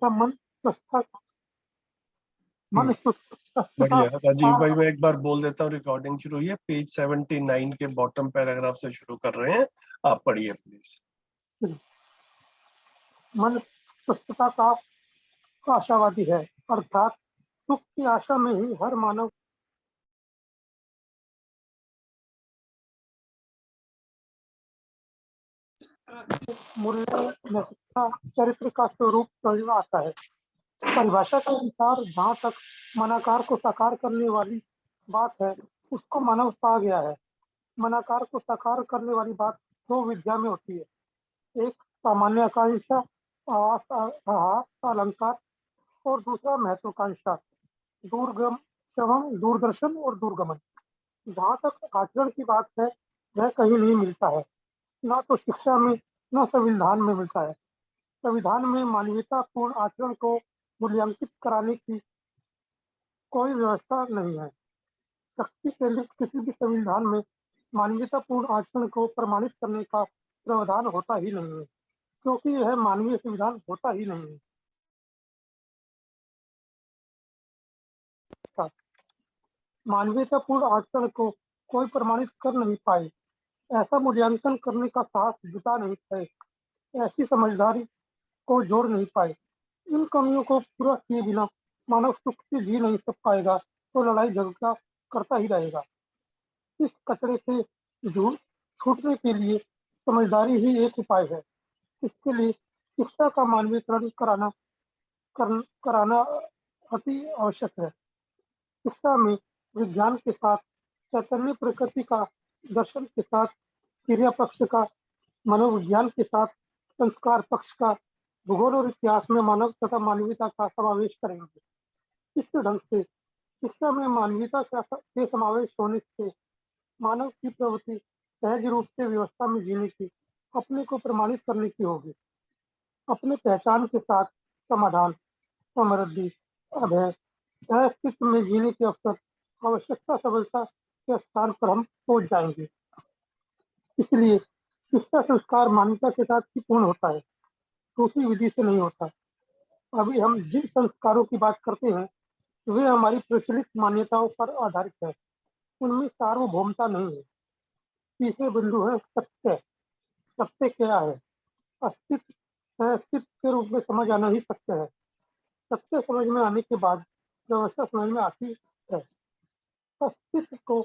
हमेशा मन बढ़िया। राजीव भाई, स्वस्थता मैं एक बार बोल देता हूँ, रिकॉर्डिंग शुरू हुई है। पेज 79 के बॉटम पैराग्राफ से शुरू कर रहे हैं, आप पढ़िए प्लीज। मन स्वस्थता का आशावादी है, अर्थात सुख की आशा में ही हर मानव मूल्य, नैतिकता, चरित्र का स्वरूप समझ में आता है। परिभाषा के अनुसार जहाँ तक मनाकार को साकार करने वाली बात है, उसको मानव कहा गया है। मनाकार को साकार करने वाली बात दो विद्या में होती है, एक सामान्य आकांक्षा, आवास, अलंकार, और दूसरा महत्वाकांक्षा, दूरदर्शन और दूरगमन। जहाँ तक आचरण की बात है, वह कहीं नहीं मिलता है, न तो शिक्षा में न संविधान में मिलता है। संविधान में मानवीयतापूर्ण आचरण को मूल्यांकित कराने की कोई व्यवस्था नहीं है। शक्ति केंद्रित किसी भी संविधान में मानवीयतापूर्ण आचरण को प्रमाणित करने का प्रावधान होता ही नहीं है, क्योंकि यह मानवीय संविधान होता ही नहीं है। मानवीयतापूर्ण आचरण को कोई प्रमाणित कर नहीं पाए, ऐसा मूल्यांकन करने का साहस जुटा नहीं पाए, ऐसी समझदारी को जोड़ नहीं पाए, इन कमियों को पूरा किए बिना मानव सुख से जी नहीं सक पाएगा, तो लड़ाई झगड़ा करता ही रहेगा। इस कचरे से झूठ छूटने के लिए समझदारी ही एक उपाय है। इसके लिए शिक्षा का मानवीकरण कराना अति आवश्यक है। शिक्षा में विज्ञान के साथ चैतन्य प्रकृति का, दर्शन के साथ क्रिया पक्ष का, मनोविज्ञान के साथ संस्कार पक्ष का, भूगोल और इतिहास में मानव तथा मानवीयता का समावेश करेंगे। इस ढंग से शिक्षा में मानवीयता के समावेश होने से मानव की प्रवृत्ति सहज रूप से व्यवस्था में जीने की, अपने को प्रमाणित करने की होगी। अपने पहचान के साथ समाधान, समृद्धि, अभय, अस्तित्व में जीने के अवसर, आवश्यकता, सबलता के स्थान पर हम पहुंच जाएंगे। इसलिए शिक्षा संस्कार मान्यता के साथ ही पूर्ण होता है, दूसरी विधि से नहीं होता। अभी हम जिन संस्कारों की बात करते हैं, वे हमारी प्रचलित मान्यताओं पर आधारित है। उनमें सार्वभौमता नहीं है। तीसरे बिंदु है सत्य। सत्य क्या है? अस्तित्व है, अस्तित्व के रूप में समझ आना ही सत्य है। सत्य समझ में आने के बाद व्यवस्था समझ में आती है। अस्तित्व को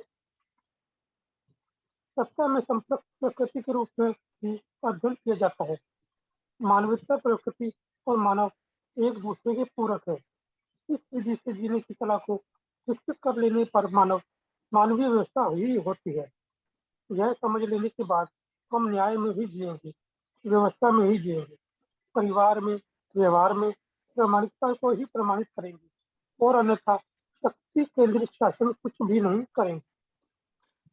सत्ता में संपर्क प्रकृति के रूप में भी अध्ययन किया जाता है। मानवीयता, प्रकृति और मानव एक दूसरे के पूरक है। इस विधि से जीने की कला को विकसित कर लेने पर मानवीय व्यवस्था ही होती है। यह समझ लेने के बाद हम न्याय में ही जिएंगे, व्यवस्था में ही जिएंगे, परिवार में, व्यवहार में प्रामाणिकता को ही प्रमाणित करेंगे, और अन्यथा शक्ति केंद्रित शासन कुछ भी नहीं करेंगे।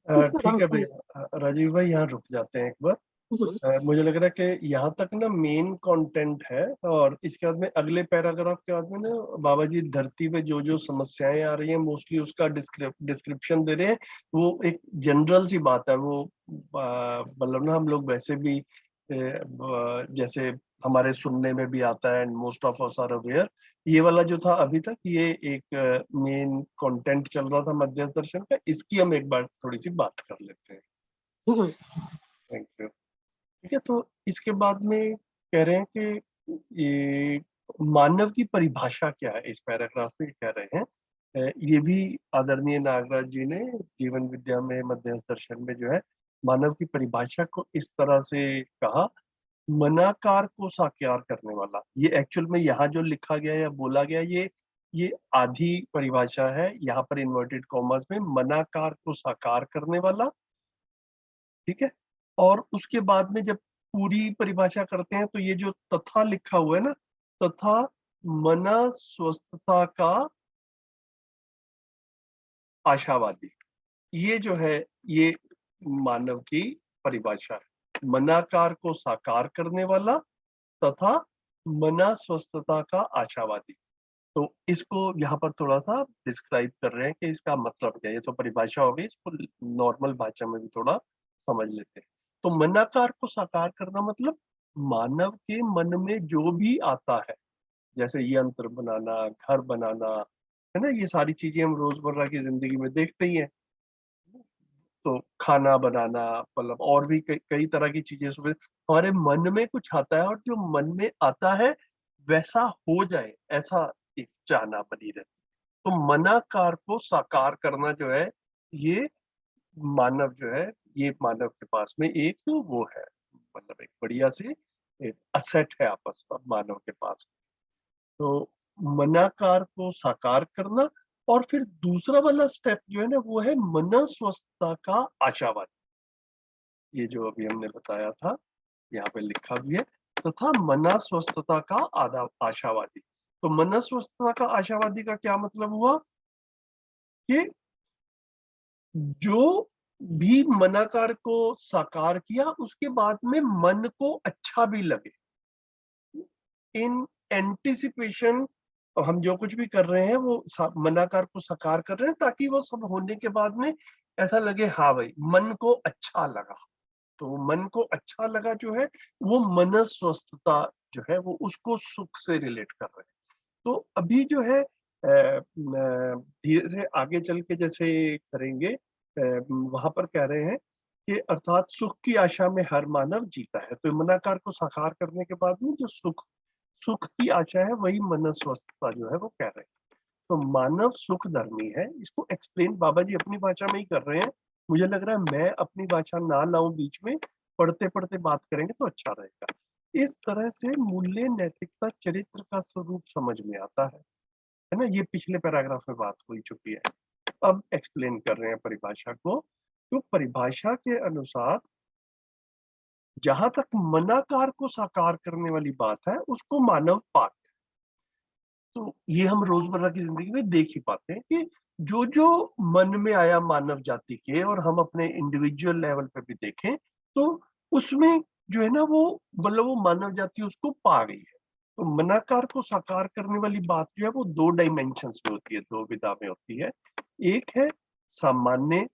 इस ठीक ढंग है से भैया। राजीव भाई, यहाँ रुक जाते हैं एक बार। मुझे लग रहा है कि यहाँ तक ना मेन कंटेंट है, और इसके बाद में अगले पैराग्राफ के बाद में ना बाबा जी धरती पे जो जो समस्याएं आ रही हैं मोस्टली उसका डिस्क्रिप्शन दे रहे हैं। वो एक जनरल सी बात है, वो मतलब ना हम लोग वैसे भी जैसे हमारे सुनने में भी आता है, and most of us are aware. ये वाला जो था अभी तक, ये एक मेन कंटेंट चल रहा था मध्यस्थ दर्शन का, इसकी हम एक बार थोड़ी सी बात कर लेते हैं। Thank you. ठीक है, तो इसके बाद में कह रहे हैं कि ये मानव की परिभाषा क्या है, इस पैराग्राफ में कह रहे हैं। ये भी आदरणीय नागराज जी ने जीवन विद्या में मध्यस्थ दर्शन में जो है मानव की परिभाषा को इस तरह से कहा, मनाकार को साकार करने वाला। ये एक्चुअल में यहाँ जो लिखा गया या बोला गया, ये आधी परिभाषा है। यहाँ पर इन्वर्टेड कॉमर्स में मनाकार को साकार करने वाला, ठीक है। और उसके बाद में जब पूरी परिभाषा करते हैं तो ये जो तथा लिखा हुआ है ना, तथा मना स्वस्थता का आशावादी, ये जो है ये मानव की परिभाषा है। मनाकार को साकार करने वाला तथा मना स्वस्थता का आशावादी। तो इसको यहाँ पर थोड़ा सा डिस्क्राइब कर रहे हैं कि इसका मतलब क्या है। ये तो परिभाषा हो गई, इसको नॉर्मल भाषा में भी थोड़ा समझ लेते हैं। तो मनाकार को साकार करना मतलब मानव के मन में जो भी आता है, जैसे यंत्र बनाना, घर बनाना, है ना? ये सारी चीजें हम रोजमर्रा की जिंदगी में देखते ही हैं। तो खाना बनाना, मतलब और भी कई तरह की चीजें सुबह हमारे मन में कुछ आता है, और जो मन में आता है वैसा हो जाए, ऐसा एक चाहना बनी रहती है। तो मनाकार को साकार करना जो है, ये मानव जो है, ये मानव के पास में एक तो वो है, मतलब एक बढ़िया सी एक असेट है आपस में मानव के पास। तो मनाकार को साकार करना, और फिर दूसरा वाला स्टेप जो है ना, वो है मनस्वस्थता का आशावाद। ये जो अभी हमने बताया था, यहाँ पे लिखा भी है, तथा मनस्वस्थता का आधा आशावादी। तो मनस्वस्थता का आशावादी का क्या मतलब हुआ कि जो भी मनाकार को साकार किया, उसके बाद में मन को अच्छा भी लगे, इन एंटिसिपेशन हम जो कुछ भी कर रहे हैं वो मनाकार को साकार कर रहे हैं, ताकि वो सब होने के बाद में ऐसा लगे, हाँ भाई मन को अच्छा लगा। तो मन को अच्छा लगा जो है, वो मनस्वस्थता जो है, वो उसको सुख से रिलेट कर रहे हैं। तो अभी जो है धीरे से आगे चल के जैसे करेंगे, वहां पर कह रहे हैं कि अर्थात सुख की आशा में हर मानव जीता है। तो मनाकार को साकार करने के बाद में जो सुख सुख की आशा है, वही मनस्वस्थता जो है वो कह रहे हैं। तो मानव सुख धर्मी है, इसको एक्सप्लेन बाबा जी अपनी भाषा में ही कर रहे हैं। मुझे लग रहा है मैं अपनी भाषा ना लाऊं बीच में, पढ़ते पढ़ते बात करेंगे तो अच्छा रहेगा। इस तरह से मूल्य, नैतिकता, चरित्र का स्वरूप समझ में आता है ना? ये पिछले पैराग्राफ में बात हो चुकी है। अब एक्सप्लेन कर रहे हैं परिभाषा को। तो परिभाषा के अनुसार जहां तक मनाकार को साकार करने वाली बात है, उसको मानव पाठ। तो ये हम रोजमर्रा की जिंदगी में देख ही पाते हैं कि जो जो मन में आया मानव जाति के, और हम अपने इंडिविजुअल लेवल पे भी देखें, तो उसमें जो है ना, वो मतलब वो मानव जाति उसको पा गई है। तो मनाकार को साकार करने वाली बात जो है, वो दो डायमेंशंस में होती है, दो विधा में होती है। एक है सामान्य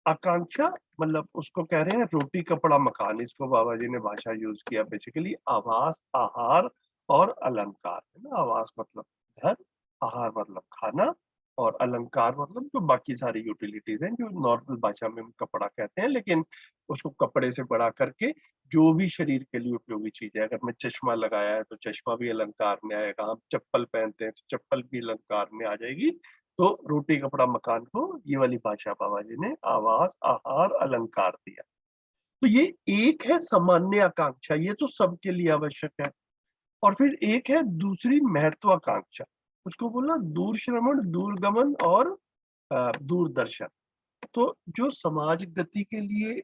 आकांक्षा, मतलब उसको कह रहे हैं रोटी कपड़ा मकान, इसको बाबा जी ने भाषा यूज किया बेसिकली, आवास, आहार और अलंकार, है ना? आवास मतलब घर, आहार मतलब खाना, और अलंकार मतलब जो बाकी सारी यूटिलिटीज हैं, जो नॉर्मल भाषा में हम कपड़ा कहते हैं, लेकिन उसको कपड़े से बड़ा करके जो भी शरीर के लिए उपयोगी चीज है। अगर मैं चश्मा लगाया है तो चश्मा भी अलंकार में आएगा, हम चप्पल पहनते हैं तो चप्पल भी अलंकार में आ जाएगी। तो रोटी कपड़ा मकान को ये वाली भाषा बाबा जी ने आवास, आहार, अलंकार दिया। तो ये एक है सामान्य आकांक्षा, ये तो सबके लिए आवश्यक है। और फिर एक है दूसरी महत्वाकांक्षा, उसको बोला दूर श्रवण, दूरगमन और दूरदर्शन। तो जो समाज गति के लिए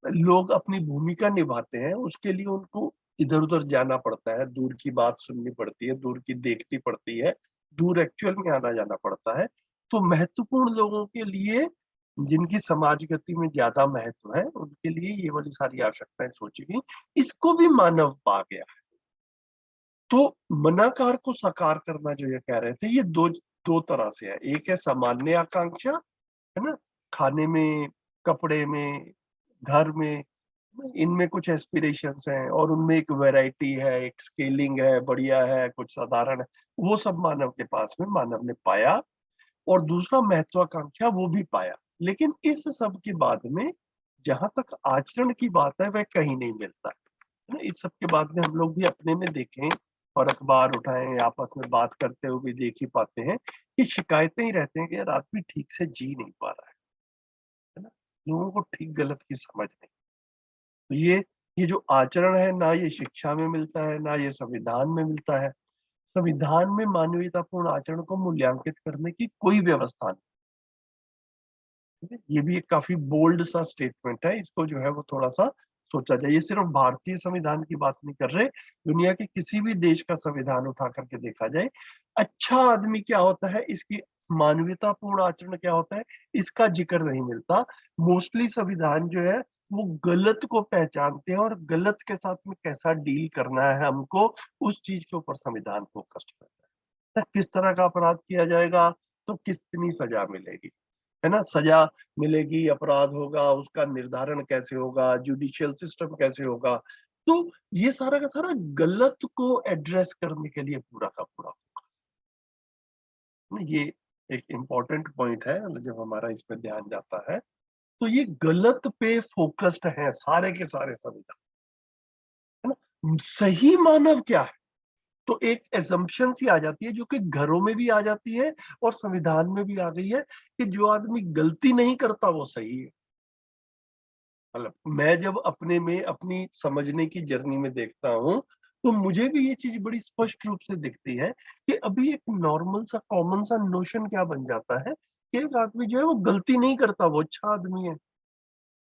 लोग अपनी भूमिका निभाते हैं, उसके लिए उनको इधर उधर जाना पड़ता है, दूर की बात सुननी पड़ती है, दूर की देखनी पड़ती है, दूर एक्चुअल में आना जाना पड़ता है। तो महत्वपूर्ण लोगों के लिए, जिनकी समाज गति में ज्यादा महत्व है, उनके लिए ये वाली सारी आवश्यकताएं सोची गई। इसको भी मानव पा गया। तो मनाकार को साकार करना जो ये कह रहे थे, ये दो दो तरह से है। एक है सामान्य आकांक्षा, है ना? खाने में, कपड़े में, घर में, इनमें कुछ एस्पिरेशंस हैं, और उनमें एक वैरायटी है, एक स्केलिंग है, बढ़िया है, कुछ साधारण है। वो सब मानव के पास में मानव ने पाया। और दूसरा महत्वाकांक्षा, वो भी पाया। लेकिन इस सब के बाद में जहां तक आचरण की बात है, वह कहीं नहीं मिलता है ना? इस सब के बाद में हम लोग भी अपने में देखें, और अखबार उठाएं, आपस में बात करते हुए भी देख ही पाते हैं कि शिकायतें ही रहते हैं कि यार आदमी ठीक से जी नहीं पा रहा है ना? लोगों को ठीक गलत की समझ नहीं। तो ये जो आचरण है ना, ये शिक्षा में मिलता है, ना ये संविधान में मिलता है। संविधान में मानवीयतापूर्ण आचरण को मूल्यांकित करने की कोई व्यवस्था नहीं। ठीक है? ये भी एक काफी बोल्ड सा स्टेटमेंट है, इसको जो है वो थोड़ा सा सोचा जाए। ये सिर्फ भारतीय संविधान की बात नहीं कर रहे, दुनिया के किसी भी देश का संविधान उठा करके देखा जाए, अच्छा आदमी क्या होता है, इसकी मानवीयतापूर्ण आचरण क्या होता है, इसका जिक्र नहीं मिलता। मोस्टली संविधान जो है, वो गलत को पहचानते हैं, और गलत के साथ में कैसा डील करना है हमको, उस चीज के ऊपर संविधान फोकस्ड करता है। किस तरह का अपराध किया जाएगा तो कितनी सजा मिलेगी, है ना? सजा मिलेगी, अपराध होगा, उसका निर्धारण कैसे होगा, जुडिशियल सिस्टम कैसे होगा, तो ये सारा का सारा गलत को एड्रेस करने के लिए पूरा का पूरा ना, ये एक इम्पोर्टेंट पॉइंट है जब हमारा इस पे ध्यान जाता है। तो ये गलत पे फोकस्ड है सारे के सारे संविधान, है ना? सही मानव क्या है? तो एक assumption सी आ जाती है जो कि घरों में भी आ जाती है और संविधान में भी आ गई है कि जो आदमी गलती नहीं करता वो सही है। मतलब मैं जब अपने में अपनी समझने की जर्नी में देखता हूँ, तो मुझे भी ये चीज़ बड़ी स्पष्ट रूप से दिखती है कि अभी एक नॉर्मल सा कॉमन सा नोशन क्या बन जाता है कि एक आदमी जो है वो गलती नहीं करता, वो अच्छा आदमी है।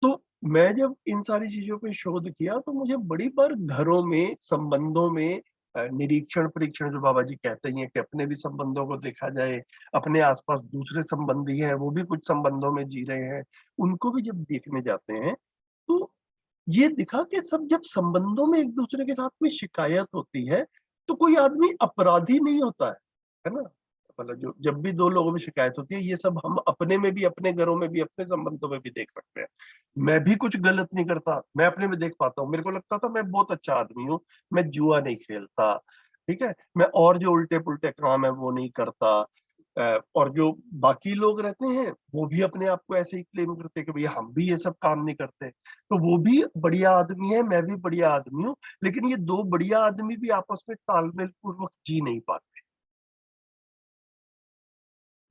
तो मैं जब इन सारी चीज़ों पे शोध किया तो मुझे बड़ी बार घरों में, संबंधों में निरीक्षण-परीक्षण जो बाबा जी कहते ही हैं कि अपने भी संबंधों को देखा जाए, अपने आस-पास दूसरे संबंधी हैं, वो भी कुछ संबंधों में जी रहे हैं, उनको भी जब देखने जाते हैं, तो ये दिखा कि सब जब संबंधों में एक-दूसरे के साथ में शिकायत होती है, तो कोई आदमी अपराधी नहीं होता है ना? मतलब जो जब भी 2 लोगों में शिकायत होती है, ये सब हम अपने में भी, अपने घरों में भी, अपने संबंधों में भी देख सकते हैं। मैं भी कुछ गलत नहीं करता, मैं अपने में देख पाता हूँ। मेरे को लगता था मैं बहुत अच्छा आदमी हूँ, मैं जुआ नहीं खेलता, ठीक है? मैं और जो उल्टे-पुल्टे काम है वो नहीं करता। और जो बाकी लोग रहते हैं, वो भी अपने आप को ऐसे ही क्लेम करते हैं कि भैया हम भी ये सब काम नहीं करते। तो वो भी बढ़िया आदमी है, मैं भी बढ़िया आदमी हूँ, लेकिन ये 2 बढ़िया आदमी भी आपस में तालमेल पूर्वक जी नहीं पाते।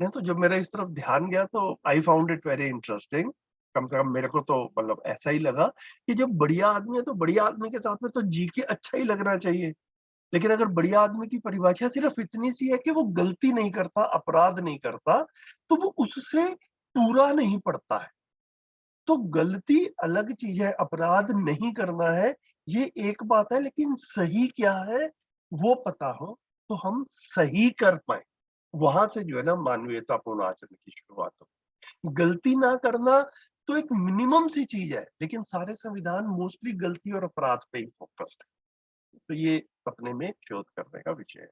नहीं तो जब मेरा इस तरफ ध्यान गया तो I found it very interesting. कम से कम मेरे को तो मतलब ऐसा ही लगा कि जब बढ़िया आदमी है तो बढ़िया आदमी के साथ में तो जी के अच्छा ही लगना चाहिए। लेकिन अगर बढ़िया आदमी की परिभाषा सिर्फ इतनी सी है कि वो गलती नहीं करता, अपराध नहीं करता, तो वो उससे पूरा नहीं पड़ता है। तो गलती अलग चीज़ है, अपराध नहीं करना है, ये एक बात है, लेकिन सही क्या है, वो पता हो, तो हम सही कर पाएँ। वहाँ से जो है ना मानवीयतापूर्ण आचरण की शुरुआत हो। गलती ना करना तो एक मिनिमम सी चीज़ है, लेकिन सारे संविधान मोस्टली गलती और अपराध पे ही फोकस्ड है। तो ये अपने में शोध करने का विषय है।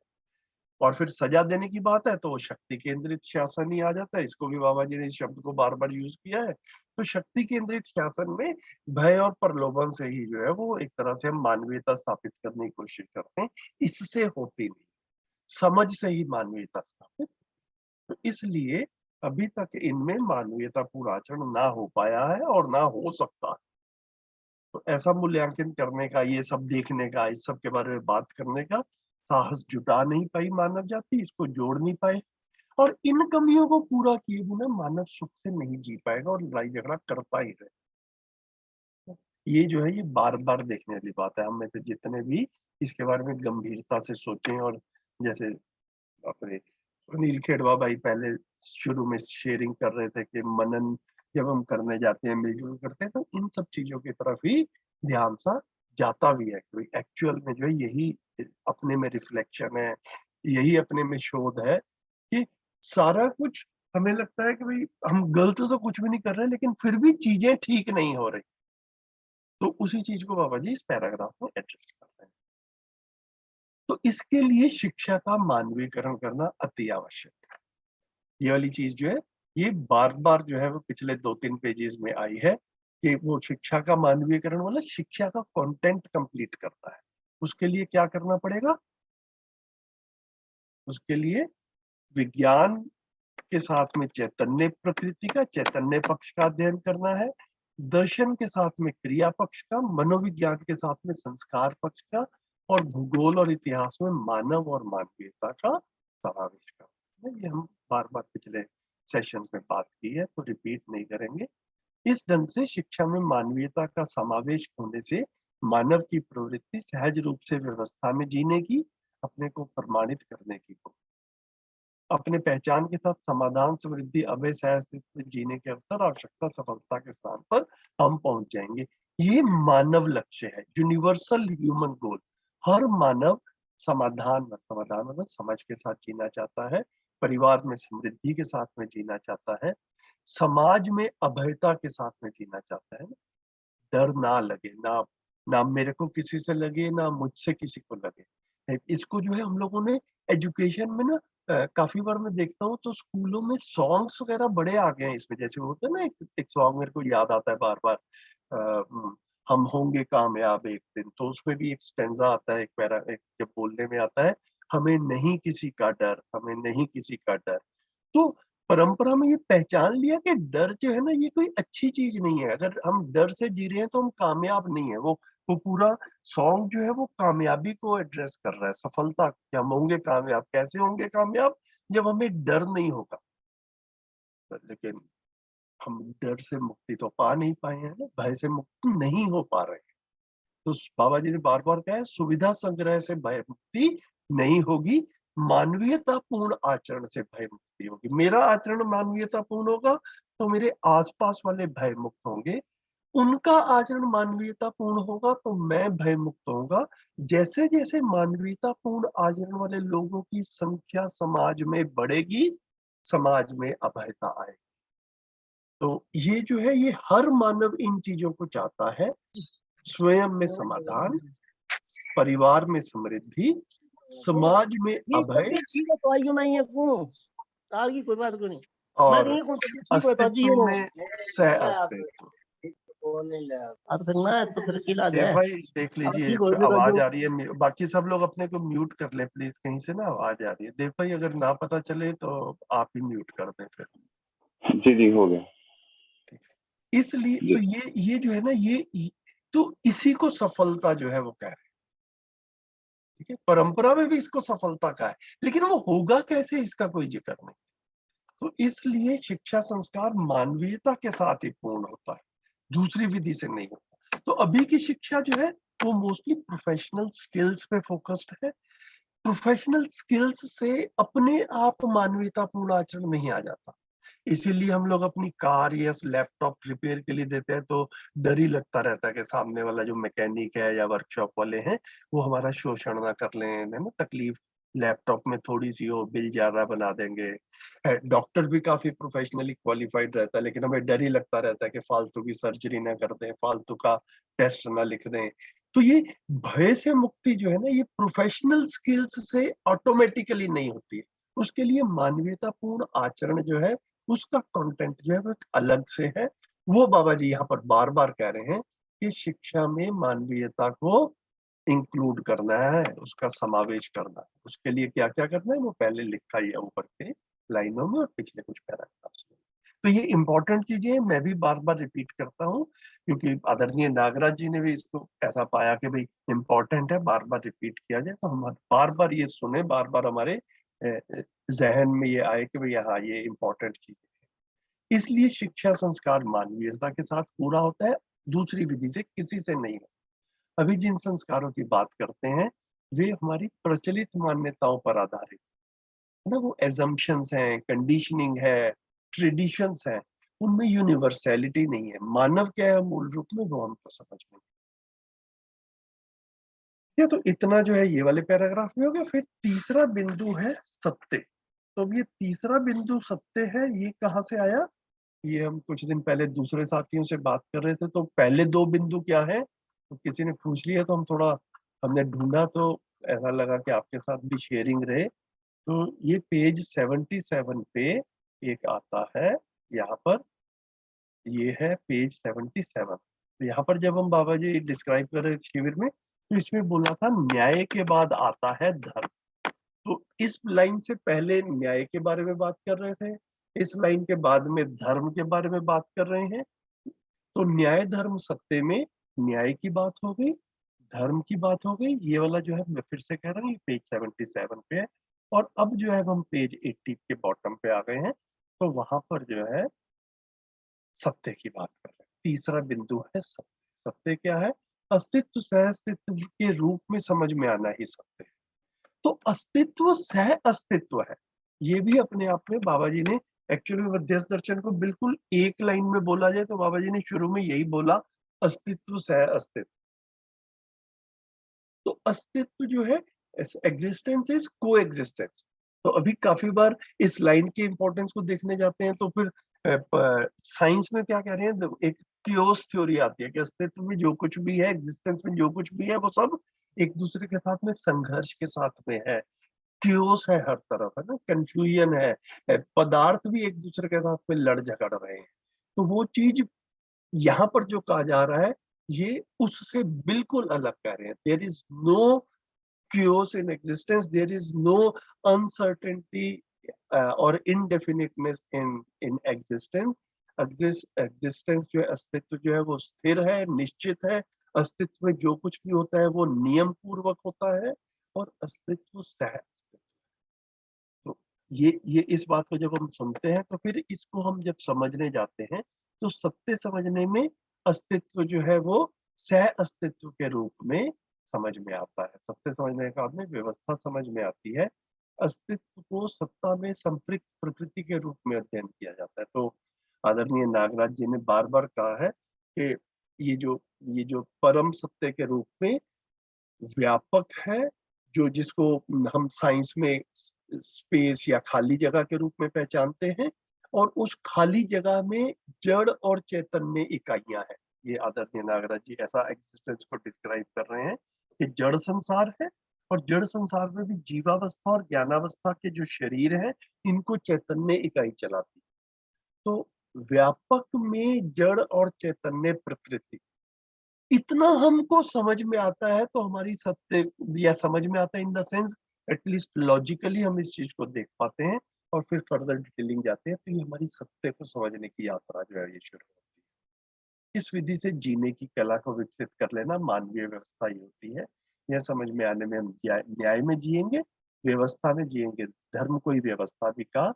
और फिर सजा देने की बात है तो वो शक्ति केंद्रित शासन ही आ जाता है। इसको भी बाबा जी ने इस शब्द को बार-बार यूज़ किया है। तो शक्ति केंद्रित शासन में भय और प्रलोभन से ही जो है वो एक तरह से हम मानवीयता स्थापित करने की कोशिश करते हैं। इससे होती नहीं, समझ से ही मानवीयता स्थापित। तो इसलिए अभी तक इनमें मानवीयतापूर्ण आचरण ना हो पाया है और ना हो सकता है। तो ऐसा मूल्यांकन करने का, ये सब देखने का, इस सब के बारे में बात करने का साहस जुटा नहीं पाई मानव जाति, इसको जोड़ नहीं पाए और इन कमियों को पूरा किए बिना मानव सुख से नहीं जी पाएगा और लड़ाई झगड़ा करता ही रहेगा। ये जो है ये बार-बार देखने वाली बात है। हम में से जितने भी इसके बारे में गंभीरता से सोचें और जैसे अपने सुनील खेड़वा भाई पहले शुरू में शेयरिंग कर रहे थे कि मनन जब हम करने जाते हैं, मिलजुल करते हैं, तो इन सब चीज़ों की तरफ ही ध्यान सा जाता भी है कि एक्चुअल में जो है यही अपने में रिफ्लेक्शन है, यही अपने में शोध है कि सारा कुछ हमें लगता है कि भई हम गलत तो कुछ भी नहीं कर रहे, लेकिन फिर भी चीज़ें ठीक नहीं हो रही। तो उसी चीज़ को बाबा जी इस पैराग्राफ में एड्रेस कर रहे हैं। तो इसके लिए शिक्षा का मानवीकरण करना अति आवश्यक है। ये वाली चीज़ जो है, ये बार-बार जो है वो पिछले 2-3 पेजेज़ में आई है कि वो शिक्षा का मानवीयकरण वाला शिक्षा का कंटेंट कंप्लीट करता है। उसके लिए क्या करना पड़ेगा? उसके लिए विज्ञान के साथ में चैतन्य प्रकृति का, चैतन्य पक्ष का अध्ययन करना है। दर्शन के साथ में क्रिया पक्ष का, मनोविज्ञान के साथ में संस्कार पक्ष का और भूगोल और इतिहास में मानव और मानवीयता का समावेश करना है। ये हम बार-बार पिछले सेशंस में बात की है, तो रिपीट नहीं करेंगे। इस ढंग से शिक्षा में मानवीयता का समावेश होने से मानव की प्रवृत्ति सहज रूप से व्यवस्था में जीने की, अपने को प्रमाणित करने की हो। अपने पहचान के साथ समाधान, समृद्धि, अभय, सह-अस्तित्व जीने के अवसर, आवश्यकता, सफलता के स्थान पर हम पहुँच जाएँगे। ये मानव लक्ष्य है, यूनिवर्सल ह्यूमन गोल। हर मानव समाधान मतलब समझ के साथ जीना चाहता है, परिवार में समृद्धि के साथ में जीना चाहता है, समाज में अभयता के साथ में जीना चाहता है। डर ना लगे, ना ना मेरे को किसी से लगे, ना मुझसे किसी को लगे। इसको जो है हम लोगों ने एजुकेशन में ना काफ़ी बार मैं देखता हूँ तो स्कूलों में सॉन्ग्स वगैरह बड़े आ गए हैं इसमें। जैसे वो होता है ना एक एक सॉन्ग मेरे को याद आता है बार-बार। हम होंगे कामयाब एक दिन, तो उसमें भी एक स्टेंजा आता है, एक पैरा, एक जब बोलने में आता है, हमें नहीं किसी का डर, हमें नहीं किसी का डर। तो परंपरा में ये पहचान लिया कि डर जो है ना, ये कोई अच्छी चीज नहीं है। अगर हम डर से जी रहे हैं तो हम कामयाब नहीं है। वो पूरा सॉन्ग जो है वो कामयाबी को एड्रेस कर रहा है, सफलता कि हम होंगे कामयाब। कैसे होंगे कामयाब? जब हमें डर नहीं होगा। लेकिन हम डर से मुक्ति तो पा नहीं पाए हैं ना, भय से मुक्त नहीं हो पा रहे हैं। तो बाबा जी ने बार बार कहा है, सुविधा संग्रह से भय मुक्ति नहीं होगी, मानवीयता पूर्ण आचरण से भय मुक्ति होगी। मेरा आचरण मानवीयता पूर्ण होगा तो मेरे आसपास वाले भय मुक्त होंगे, उनका आचरण मानवीयता पूर्ण होगा तो मैं भय मुक्त होगा। जैसे जैसे मानवीयता पूर्ण आचरण वाले लोगों की संख्या समाज में बढ़ेगी, समाज में अभयता आएगी। तो ये जो है, ये हर मानव इन चीजों को चाहता है। स्वयं में समाधान, परिवार में समृद्धि, समाज में ये अभय तबीयत ठीक है तो आइयो मैं ये को ताल की कोई बात को नहीं। मैं और नहीं को तबीयत ठीक है तो अस्तित्व जियो में सह अस्तित्व। अब फिर मैं तो फिर इलाज देव है। भाई देख अब लीजिए, ठीक हो गया तो आवाज जो आ रही है। बाकी सब लोग अपने को म्यूट कर ले प्लीज, कहीं से ना आवाज आ रही है। देव भाई अगर ना पता चले तो आप ही म्यूट कर दें फिर। जी जी हो गया। इसलिए तो ये जो है ना, ये तो इसी को सफलता जो है वो कह रहे हैं। ठीक है, परंपरा में भी इसको सफलता का है, लेकिन वो होगा कैसे इसका कोई जिक्र नहीं। तो इसलिए शिक्षा संस्कार मानवीयता के साथ ही पूर्ण होता है, दूसरी विधि से नहीं होता। तो अभी की शिक्षा जो है वो मोस्टली प्रोफेशनल स्किल्स पे फोकस्ड है। प्रोफेशनल स्किल्स से अपने आप मानवीयतापूर्ण आचरण नहीं आ जाता। इसीलिए हम लोग अपनी कार या लैपटॉप रिपेयर के लिए देते हैं तो डर ही लगता रहता है कि सामने वाला जो मैकेनिक है या वर्कशॉप वाले हैं वो हमारा शोषण ना कर लें, है ना, तकलीफ लैपटॉप में थोड़ी सी हो, बिल ज्यादा बना देंगे। डॉक्टर भी काफी प्रोफेशनली क्वालिफाइड रहता है, लेकिन हमें डर ही लगता रहता है कि फालतू की सर्जरी ना कर दें, फालतू का टेस्ट ना लिख दें। तो ये भय से मुक्ति जो है ना, ये प्रोफेशनल स्किल्स से ऑटोमेटिकली नहीं होती है। उसके लिए मानवीयतापूर्ण आचरण जो है, उसका कंटेंट जो है वो एक अलग से है। वो बाबा जी यहाँ पर बार बार कह रहे हैं कि शिक्षा में मानवीयता को इंक्लूड करना है, उसका समावेश करना है। उसके लिए क्या क्या करना है वो पहले लिखा ही है ऊपर के लाइनों में और पिछले कुछ पैराग्राफ्स में। तो ये इंपॉर्टेंट चीजें हैं, मैं भी बार बार रिपीट करता हूँ क्योंकि आदरणीय नागराज जी ने भी इसको ऐसा पाया कि भाई इंपॉर्टेंट है, बार बार रिपीट किया जाए, तो हम बार बार ये सुने, बार बार हमारे जहन में ये आए कि भाई हाँ ये इंपॉर्टेंट चीज है। इसलिए शिक्षा संस्कार मानवीयता के साथ पूरा होता है, दूसरी विधि से किसी से नहीं होता। अभी जिन संस्कारों की बात करते हैं वे हमारी प्रचलित मान्यताओं पर आधारित है ना, वो एजम्पशंस हैं, कंडीशनिंग है, ट्रेडिशंस हैं, उनमें यूनिवर्सैलिटी नहीं है। मानव क्या है मूल रूप में वो हमको समझ में नहीं। तो इतना जो है ये वाले पैराग्राफ में हो गया। फिर तीसरा बिंदु है सत्य। तो अब ये तीसरा बिंदु सत्य है, ये कहाँ से आया? ये हम कुछ दिन पहले दूसरे साथियों से बात कर रहे थे, तो पहले दो बिंदु क्या है तो किसी ने पूछ लिया, तो हम थोड़ा हमने ढूंढा, तो ऐसा लगा कि आपके साथ भी शेयरिंग रहे। तो ये पेज 77 पे एक आता है यहाँ पर, ये है पेज 77। तो यहाँ पर जब हम बाबा जी डिस्क्राइब कर रहे थे शिविर में, तो इसमें बोला था न्याय के बाद आता है धर्म। तो इस लाइन से पहले न्याय के बारे में बात कर रहे थे, इस लाइन के बाद में धर्म के बारे में बात कर रहे हैं। तो न्याय धर्म सत्य में न्याय की बात हो गई, धर्म की बात हो गई। ये वाला जो है मैं फिर से कह रहा हूँ, ये पेज 77 पे है। और अब जो है हम पेज 80 के बॉटम पे आ गए हैं, तो वहां पर जो है सत्य की बात कर रहे हैं। तीसरा बिंदु है सत्य। सत्य क्या है? अस्तित्व सह अस्तित्व के रूप में समझ में आना ही सत्य है। तो अस्तित्व सह अस्तित्व है, ये भी अपने आप में बाबा जी ने एक्चुअली मध्यस्थ दर्शन को बिल्कुल एक लाइन में बोला जाए तो बाबा जी ने शुरू में यही बोला, अस्तित्व सह अस्तित्व। तो अस्तित्व जो है, एग्जिस्टेंस इज को एग्जिस्टेंस। तो अभी काफी बार इस लाइन के इंपॉर्टेंस को देखने जाते हैं तो फिर साइंस में क्या कह रहे हैं, एक क्योस थ्योरी आती है कि अस्तित्व में जो कुछ भी है, एग्जिस्टेंस में जो कुछ भी है, वो सब एक दूसरे के साथ में संघर्ष के साथ में है। क्योस है हर तरफ, है ना, कंफ्यूजन है, पदार्थ भी एक दूसरे के साथ में लड़ झगड़ रहे हैं। तो वो चीज यहाँ पर जो कहा जा रहा है ये उससे बिल्कुल अलग कह रहे हैं। There is no chaos in existence, there is no uncertainty or indefiniteness in existence. Existence जो है, अस्तित्व जो है वो स्थिर है, निश्चित है। अस्तित्व में जो कुछ भी होता है वो नियम पूर्वक होता है और अस्तित्व सह अस्तित्व। तो ये इस बात को जब हम सुनते हैं तो फिर इसको हम जब समझने जाते हैं तो सत्य समझने में अस्तित्व जो है वो सह अस्तित्व के रूप में समझ में आता है। सत्य समझने के बाद में व्यवस्था समझ में आती है। अस्तित्व को सत्ता में संपृक्त प्रकृति के रूप में अध्ययन किया जाता है। तो आदरणीय नागराज जी ने बार बार कहा है कि ये जो परम सत्य के रूप में व्यापक है, जो जिसको हम साइंस में स्पेस या खाली जगह के रूप में पहचानते हैं, और उस खाली जगह में जड़ और चैतन्य इकाइयां हैं। ये आदरणीय नागराज जी ऐसा एग्जिस्टेंस को डिस्क्राइब कर रहे हैं कि जड़ संसार है और जड़ संसार में भी जीवावस्था और ज्ञानावस्था के जो शरीर हैं इनको चैतन्य इकाई चलाती है। तो व्यापक में जड़ और चैतन्य प्रकृति इतना हमको समझ में आता है तो हमारी सत्य या समझ में आता है in the sense at least logically हम इस चीज को देख पाते हैं और फिर फर्दर डिटेलिंग जाते हैं। तो ये हमारी सत्य को समझने की यात्रा जो है ये शुरू होती है। इस विधि से जीने की कला को विकसित कर लेना मानवीय व्यवस्था ही होती है। यह समझ में आने में हम न्याय में जिएंगे, व्यवस्था में जिएंगे, धर्म को ही व्यवस्था भी का,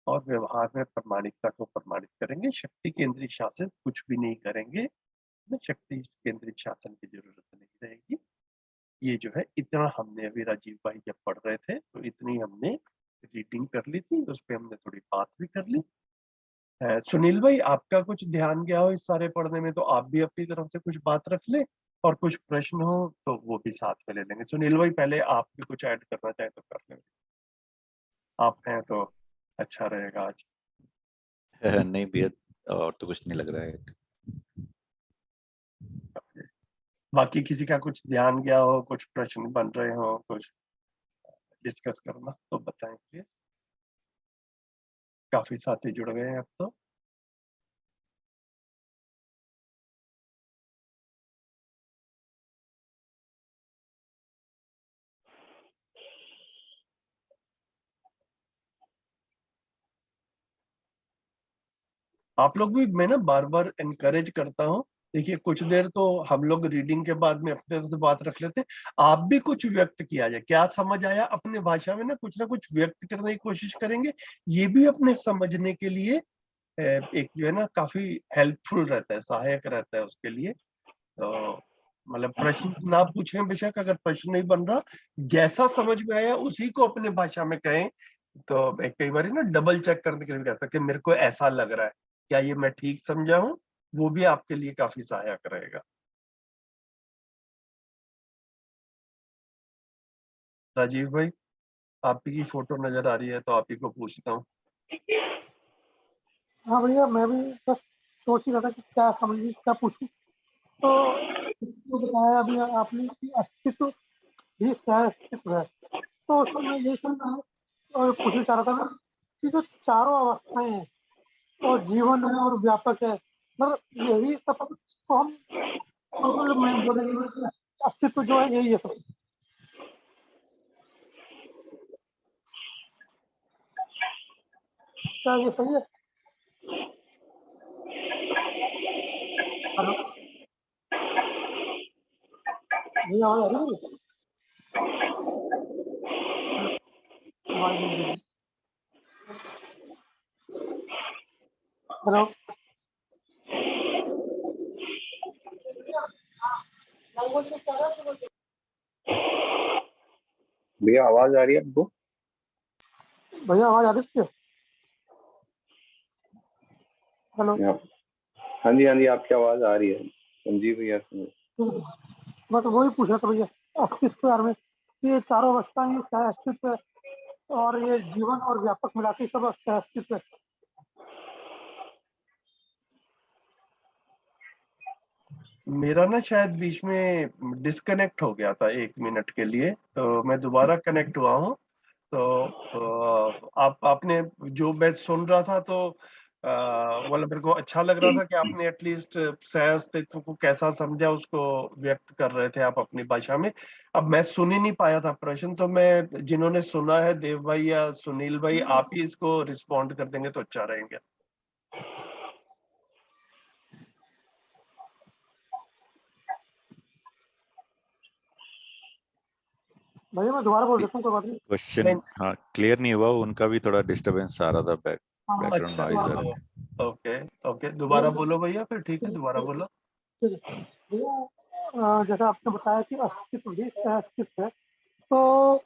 और व्यवहार में प्रामाणिकता को प्रमाणित करेंगे। शक्ति केंद्रित शासन कुछ भी नहीं करेंगे, शक्ति केंद्रित शासन की जरूरत नहीं रहेगी। ये जो है इतना हमने अभी राजीव भाई जब पढ़ रहे थे तो इतनी हमने रीडिंग कर ली थी, उस पर हमने थोड़ी बात भी कर ली। सुनील भाई आपका कुछ ध्यान गया हो इस सारे पढ़ने में तो आप भी अपनी तरफ से कुछ बात रख ले, और कुछ प्रश्न हो तो वो भी साथ में ले लेंगे। सुनील भाई पहले आप भी कुछ ऐड करना चाहे तो कर लेंगे, आप हैं तो अच्छा रहेगा आज। नहीं भैया, और तो कुछ नहीं लग रहा है। बाकी किसी का कुछ ध्यान गया हो, कुछ प्रश्न बन रहे हो, कुछ डिस्कस करना तो बताएं प्लीज। काफी साथी जुड़ गए हैं अब तो। आप लोग भी, मैं ना बार बार एनकरेज करता हूँ, देखिए कुछ देर तो हम लोग रीडिंग के बाद में अपने तरफ से बात रख लेते हैं, आप भी कुछ व्यक्त किया जाए, क्या समझ आया अपने भाषा में ना कुछ व्यक्त करने की कोशिश करेंगे। ये भी अपने समझने के लिए एक जो है ना काफी हेल्पफुल रहता है, सहायक रहता है उसके लिए। तो मतलब प्रश्न ना पूछें बेशक, अगर प्रश्न नहीं बन रहा, जैसा समझ में आया उसी को अपने भाषा में कहें। तो कई बार ना डबल चेक करने के लिए कह सकते मेरे को ऐसा लग रहा है, क्या ये मैं ठीक समझा हूँ, वो भी आपके लिए काफी सहायक रहेगा। राजीव भाई आपकी फोटो नजर आ रही है तो आप ही को पूछता हूँ। हाँ भैया, मैं भी बस सोच ही रहा था कि क्या समझिए क्या पूछूं। तो इसको बताया अभी आपने कि अस्तित्व भी सह अस्तित्व है, तो उसमें मैं यही सुनना है और पूछना चाह रहा था ना कि जो चारों अवस्थाएं हैं और जीवन है और व्यापक है, मतलब यही सब को हम मतलब मैं बोलेंगे कि अस्तित्व जो है यही है सब। क्या ये सही है? हेलो भैया, आवाज आ रही है? आवाज नहीं आ रही। हेलो भैया आवाज आ रही है आपको? भैया, आवाज आ रही है? हेलो। हाँ जी आपकी आवाज आ रही है संजीव भैया से। मैं तो वही पूछ रहा था भैया अस्तित्व के बारे में कि ये चारों अवस्थाएं ये सह अस्तित्व है और ये जीवन और व्यापक मिला के सब सह अस्तित्व है। मेरा ना शायद बीच में डिस्कनेक्ट हो गया था 1 मिनट के लिए, तो मैं दोबारा कनेक्ट हुआ हूँ। तो आपने जो मैं सुन रहा था तो मतलब मेरे को अच्छा लग रहा था कि आपने एटलीस्ट सह अस्तित्व को कैसा समझा उसको व्यक्त कर रहे थे आप अपनी भाषा में। अब मैं सुन ही नहीं पाया था प्रश्न, तो मैं, जिन्होंने सुना है, देव भाई या सुनील भाई, आप ही इसको रिस्पॉन्ड कर देंगे तो अच्छा रहेंगे। भैया मैं दोबारा बोल देता हूँ, कोई बात नहीं। क्वेश्चन हाँ क्लियर नहीं हुआ, उनका भी थोड़ा डिस्टर्बेंस आ रहा था, हाँ, बैकग्राउंड अच्छा, नॉइज आ रहे थे। ओके ओके, दोबारा बोलो भैया, फिर ठीक है, दोबारा बोलो। ठीक है भैया, जैसा आपने बताया कि अस्तित्व ही सह अस्तित्व है, तो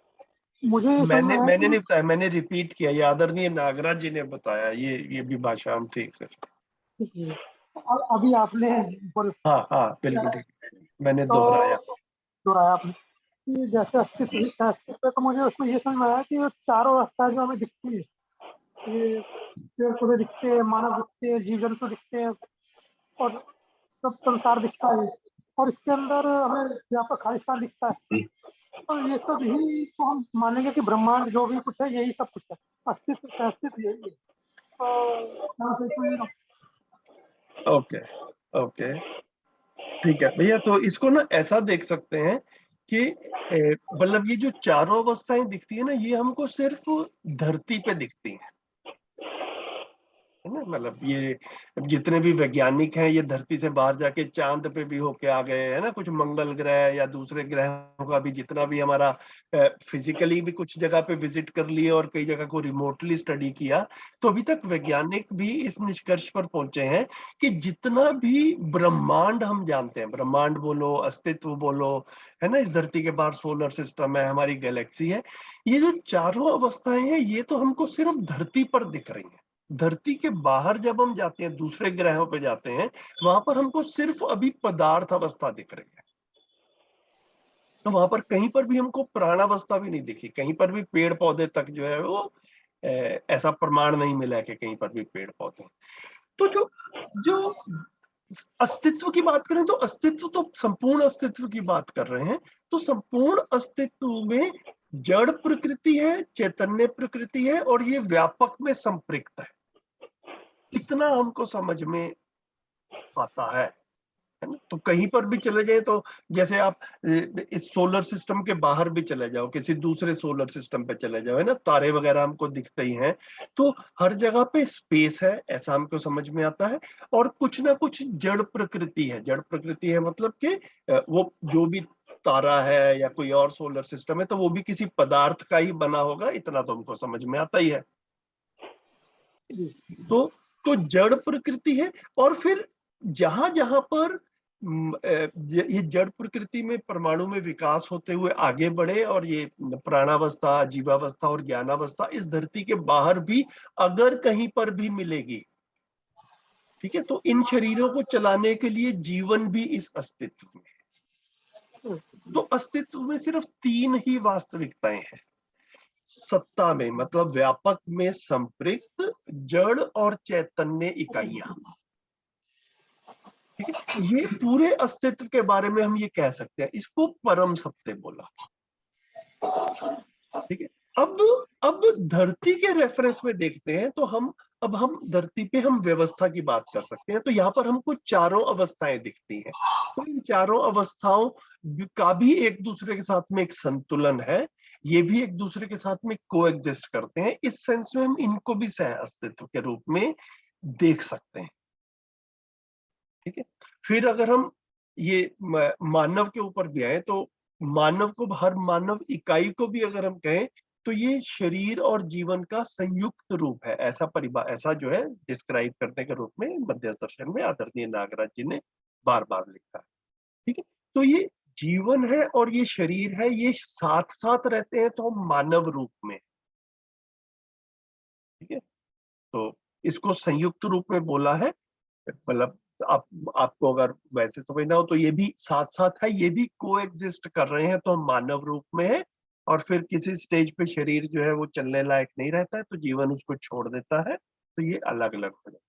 मुझे ये समझ में आया मैंने कि नहीं बताया, मैंने रिपीट किया, ये आदरणीय नागराज जी ने बताया, ये भी भाषा हम ठीक से। अभी आपने बोल हाँ हाँ बिल्कुल ठीक, मैंने तो दोहराया। दोहराया आपने कि जैसे अस्तित्व ही सह अस्तित्व है, तो मुझे उसमें ये समझ में आया कि वो चारों अवस्थाएं जो हमें दिखती है, ये पेड़ पौधे दिखते हैं, मानव दिखते हैं, जीव जंतु दिखते हैं, और सब संसार दिखता है, और इसके अंदर हमें व्यापक खालिस्तान दिखता है, तो ये सब ही तो हम मानेंगे कि ब्रह्मांड जो भी कुछ है यही सब कुछ है, अस्तित्व सह अस्तित्व यही है। तो इसमें ओके ओके ठीक है भैया, तो इसको ना ऐसा देख सकते हैं कि मतलब ये जो चारों अवस्थाएं दिखती है ना, ये हमको सिर्फ धरती पे दिखती हैं, है ना। मतलब ये जितने भी वैज्ञानिक हैं, ये धरती से बाहर जाके चांद पे भी होके आ गए, है ना, कुछ मंगल ग्रह या दूसरे ग्रहों का भी जितना भी हमारा फिजिकली भी कुछ जगह पे विजिट कर लिए और कई जगह को रिमोटली स्टडी किया, तो अभी तक वैज्ञानिक भी इस निष्कर्ष पर पहुंचे हैं कि जितना भी ब्रह्मांड हम जानते हैं, ब्रह्मांड बोलो, अस्तित्व बोलो, है ना, इस धरती के बाहर सोलर सिस्टम है, हमारी गैलेक्सी है, ये जो चारों अवस्थाएं हैं, ये तो हमको सिर्फ धरती पर दिख रही हैं। धरती के बाहर जब हम जाते हैं, दूसरे ग्रहों पे जाते हैं, वहां पर हमको सिर्फ अभी पदार्थ अवस्था दिख रही है, तो वहां पर कहीं पर भी हमको प्राणावस्था भी नहीं दिखी, कहीं पर भी पेड़ पौधे तक जो है वो ऐसा प्रमाण नहीं मिला है कि कहीं पर भी पेड़ पौधे। तो जो जो अस्तित्व की बात करें, तो अस्तित्व तो संपूर्ण अस्तित्व की बात कर रहे हैं, तो संपूर्ण अस्तित्व में जड़ प्रकृति है, चैतन्य प्रकृति है, और ये व्यापक में संपृक्त है, इतना हमको समझ में आता है ना। तो कहीं पर भी चले जाए, तो जैसे आप इस सोलर सिस्टम के बाहर भी चले जाओ, किसी दूसरे सोलर सिस्टम पे चले जाओ, है ना, तारे वगैरह हमको दिखते ही हैं, तो हर जगह पे स्पेस है, ऐसा हमको समझ में आता है, और कुछ ना कुछ जड़ प्रकृति है। जड़ प्रकृति है मतलब कि वो जो भी तारा है या कोई और सोलर सिस्टम है, तो वो भी किसी पदार्थ का ही बना होगा, इतना तो हमको समझ में आता ही है। तो जड़ प्रकृति है, और फिर जहां जहां पर ये जड़ प्रकृति में परमाणु में विकास होते हुए आगे बढ़े, और ये प्राणावस्था, जीवावस्था और ज्ञानावस्था इस धरती के बाहर भी अगर कहीं पर भी मिलेगी, ठीक है, तो इन शरीरों को चलाने के लिए जीवन भी इस अस्तित्व में है। तो अस्तित्व में सिर्फ तीन ही वास्तविकताएं हैं, सत्ता में मतलब व्यापक में संपृक्त, जड़ और चैतन्य इकाइयां, ठीक है। ये पूरे अस्तित्व के बारे में हम ये कह सकते हैं, इसको परम सत्य बोला, ठीक है। अब धरती के रेफरेंस में देखते हैं, तो हम धरती पे हम व्यवस्था की बात कर सकते हैं, तो यहाँ पर हमको चारों अवस्थाएं दिखती हैं, तो इन चारों अवस्थाओं का भी एक दूसरे के साथ में एक संतुलन है, ये भी एक दूसरे के साथ में कोएग्जिस्ट करते हैं, इस सेंस में हम इनको भी सह अस्तित्व के रूप में देख सकते हैं, ठीक है। फिर अगर हम ये मानव के ऊपर भी आए, तो मानव को, हर मानव इकाई को भी अगर हम कहें, तो ये शरीर और जीवन का संयुक्त रूप है, ऐसा जो है डिस्क्राइब करने के रूप में मध्यस्थ दर्शन में आदरणीय नागराज जी ने बार बार लिखा है, ठीक है। तो ये जीवन है और ये शरीर है, ये साथ साथ रहते हैं, तो हम मानव रूप में, ठीक है। तो इसको संयुक्त रूप में बोला है, मतलब आपको अगर वैसे समझना हो, तो ये भी साथ साथ है, ये भी कोएग्जिस्ट कर रहे हैं, तो हम मानव रूप में है, और फिर किसी स्टेज पे शरीर जो है वो चलने लायक नहीं रहता है, तो जीवन उसको छोड़ देता है, तो ये अलग अलग हो जाता है।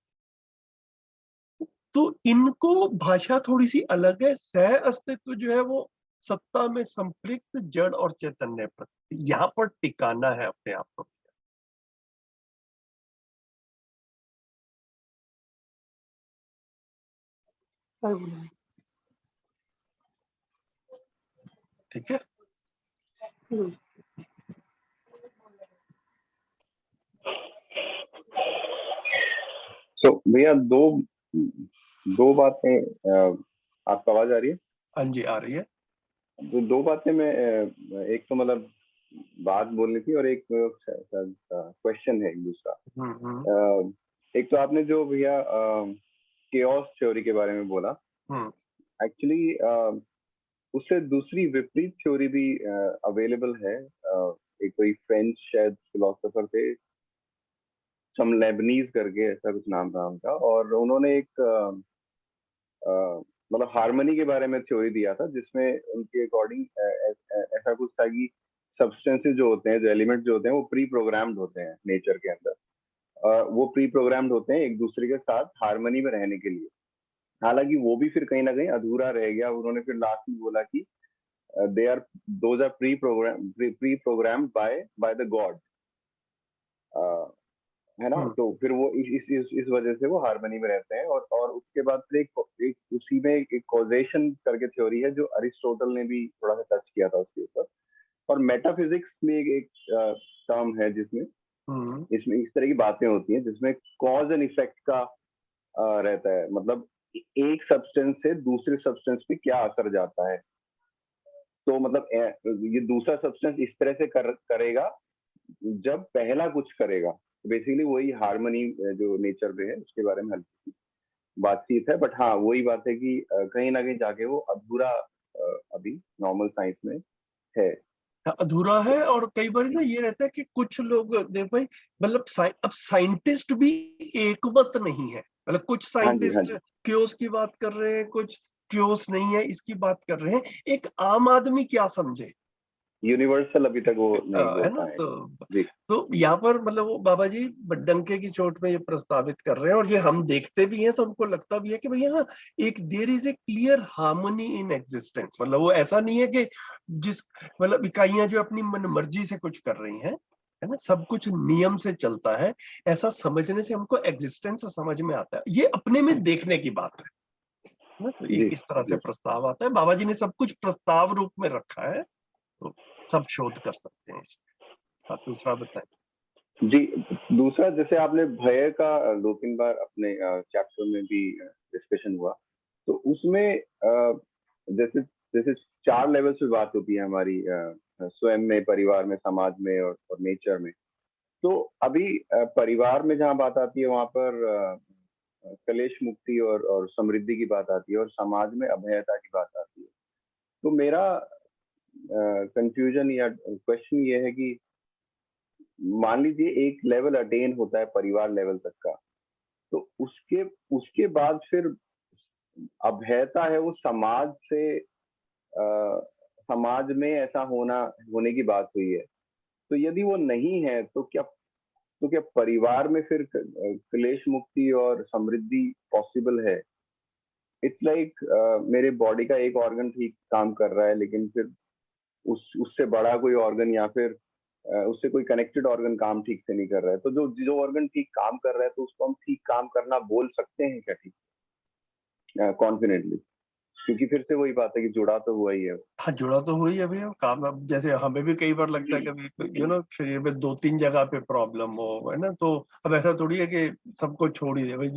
तो इनको भाषा थोड़ी सी अलग है, सह अस्तित्व जो है वो सत्ता में संपृक्त, जड़ और चैतन्य पर यहाँ पर टिकाना है अपने आप को। सही बोले। ठीक है। हम्म, सो भैया दो दो बातें, आपका आवाज आ रही है? हाँ जी, आ रही है। तो दो बातें मैं एक तो मतलब बात बोलनी थी और एक क्वेश्चन है एक दूसरा। एक तो आपने जो भैया केओस थ्योरी के बारे में बोला, एक्चुअली उससे दूसरी विपरीत थ्योरी भी अवेलेबल है। एक कोई फ्रेंच शायद फिलोसोफर थे, सम लेबनीज करके ऐसा कुछ नाम था उनका, और उन्होंने एक मतलब हार्मनी के बारे में थ्योरी दिया था, जिसमें उनके अकॉर्डिंग ऐसा कुछ था कि सब्सटेंसेस जो होते हैं, जो एलिमेंट जो होते हैं, वो प्री प्रोग्राम्ड होते हैं नेचर के अंदर। वो प्री प्रोग्राम्ड होते हैं एक दूसरे के साथ हार्मनी में रहने के लिए। हालांकि वो भी फिर कहीं ना कहीं अधूरा रह गया। उन्होंने फिर लास्ट में बोला कि they are those are pre programmed by the God, है ना। तो फिर वो इस वजह से वो हार्मनी में रहते हैं। और उसके बाद फिर एक उसी में एक कॉजेशन करके थ्योरी है, जो अरिस्टोटल ने भी थोड़ा सा टच किया था उसके ऊपर। और मेटाफिजिक्स में एक टर्म है जिसमें इसमें इस तरह की बातें होती हैं, जिसमें कॉज एंड इफेक्ट का रहता है। मतलब एक सब्सटेंस से दूसरे सब्सटेंस पे क्या असर जाता है। तो मतलब ये दूसरा सब्सटेंस इस तरह से करेगा जब पहला कुछ करेगा। बेसिकली वही हार्मनी जो नेचर पे है उसके बारे में हल्की बातचीत है। बट हाँ, वही बात है कि कहीं ना कहीं जाके वो अधूरा अभी नॉर्मल साइंस में है, अधूरा है। और कई बार ना ये रहता है कि कुछ लोग देख भाई, मतलब अब साइंटिस्ट भी एक मत नहीं है। मतलब कुछ हाँ जी, हाँ साइंटिस्ट जी, क्योस की बात कर रहे हैं, कुछ क्योस नहीं है इसकी बात कर रहे हैं। एक आम आदमी क्या समझे, यूनिवर्सल अभी तक वो नहीं बोल है ना। पाए जी। तो यहाँ पर मतलब वो बाबा जी डंके की चोट में ये प्रस्तावित कर रहे हैं, और ये हम देखते भी हैं तो हमको लगता भी है कि भैया एक there is a clear harmony in existence. मतलब वो ऐसा नहीं है कि जिस मतलब इकाइयां जो अपनी मन मर्जी से कुछ कर रही हैं, है ना, सब कुछ नियम से चलता है। ऐसा समझने से हमको एग्जिस्टेंस समझ में आता है। ये अपने में देखने की बात है ना। तो जी, एक इस तरह से जी, प्रस्ताव आता है। बाबा जी ने सब कुछ प्रस्ताव रूप में रखा है, तो सब शोध कर सकते हैं इसमें। हाँ, दूसरा बताएं। जी। दूसरा, जैसे आपने भय का 2-3 बार अपने चैप्टर में भी डिस्कशन हुआ, तो उसमें जैसे जैसे 4 लेवल पे बात होती है हमारी, स्वयं में, परिवार में, समाज में और नेचर में। तो अभी परिवार में जहाँ बात आती है वहां पर कलेश मुक्ति और समृद्धि की बात आती है, और समाज में अभयता की बात आती है। तो मेरा कंफ्यूजन या क्वेश्चन ये है कि मान लीजिए एक लेवल अटेन होता है परिवार लेवल तक का, तो उसके उसके बाद फिर अभयता है वो समाज से, समाज में ऐसा होने की बात हुई है। तो यदि वो नहीं है तो क्या परिवार में फिर क्लेश मुक्ति और समृद्धि पॉसिबल है? इट्स लाइक मेरे बॉडी का एक ऑर्गन ठीक काम कर रहा है, लेकिन फिर उससे बड़ा कोई ऑर्गन या फिर उससे कोई कनेक्टेड ऑर्गन काम ठीक से नहीं कर रहा है। तो जो जो ऑर्गन ठीक काम कर रहा है, तो उसको हम ठीक काम करना बोल सकते हैं क्या, ठीक कॉन्फिडेंटली? क्योंकि फिर से वही बात है कि जुड़ा तो हुआ ही है। हाँ, जुड़ा तो हुई है भैया काम। अब जैसे हमें भी कई बार लगता है कभी शरीर में 2-3 जगह पे प्रॉब्लम हो, है ना। तो अब ऐसा थोड़ी है कि सबको छोड़ ही दे भाई,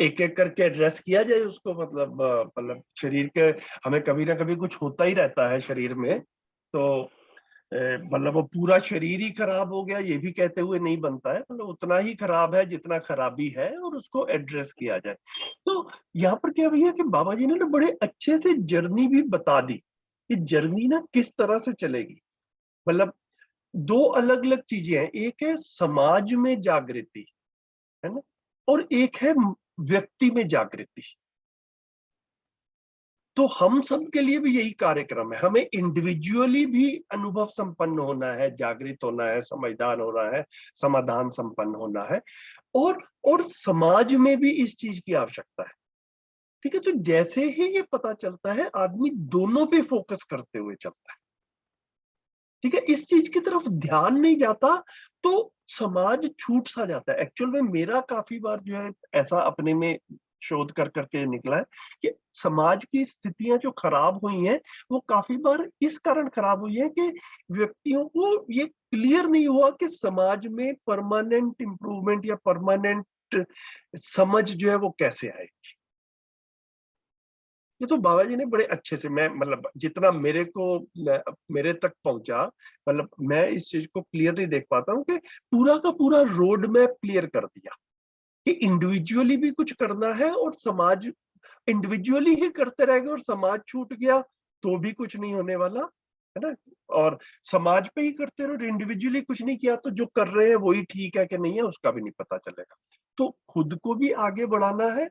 एक एक करके एड्रेस किया जाए उसको। मतलब शरीर के हमें कभी ना कभी कुछ होता ही रहता है शरीर में। तो मतलब वो पूरा शरीर ही खराब हो गया ये भी कहते हुए नहीं बनता है। मतलब उतना ही खराब है जितना खराबी है, और उसको एड्रेस किया जाए। तो यहाँ पर क्या भैया कि बाबा जी ने ना बड़े अच्छे से जर्नी भी बता दी कि जर्नी ना किस तरह से चलेगी। मतलब 2 अलग अलग चीजें हैं। एक है समाज में जागृति, है ना, और एक है व्यक्ति में जागृति। तो हम सब के लिए भी यही कार्यक्रम है। हमें इंडिविजुअली भी अनुभव संपन्न होना है, जागृत होना है, समझदार होना है, समाधान संपन्न होना है, और समाज में भी इस चीज की आवश्यकता है। ठीक है। तो जैसे ही ये पता चलता है, आदमी दोनों पे फोकस करते हुए चलता है। ठीक है। इस चीज की तरफ ध्यान नहीं जाता तो समाज छूट सा जाता है। एक्चुअल में मेरा काफी बार जो है ऐसा अपने में शोध कर करके निकला है कि समाज की स्थितियां जो खराब हुई हैं वो काफी बार इस कारण खराब हुई है कि व्यक्तियों को ये क्लियर नहीं हुआ कि समाज में परमानेंट इम्प्रूवमेंट या परमानेंट समझ जो है वो कैसे आए। ये तो बाबा जी ने बड़े अच्छे से, मैं मतलब जितना मेरे तक पहुंचा, मतलब मैं इस चीज को क्लियरली देख पाता हूँ कि पूरा का पूरा रोड मैप क्लियर कर दिया कि इंडिविजुअली भी कुछ करना है और समाज इंडिविजुअली ही करते रहेंगे और समाज छूट गया तो भी कुछ नहीं होने वाला है ना। और समाज पे ही करते रहो, इंडिविजुअली कुछ नहीं किया तो जो कर रहे हैं वही ठीक है कि नहीं है उसका भी नहीं पता चलेगा। तो खुद को भी आगे बढ़ाना है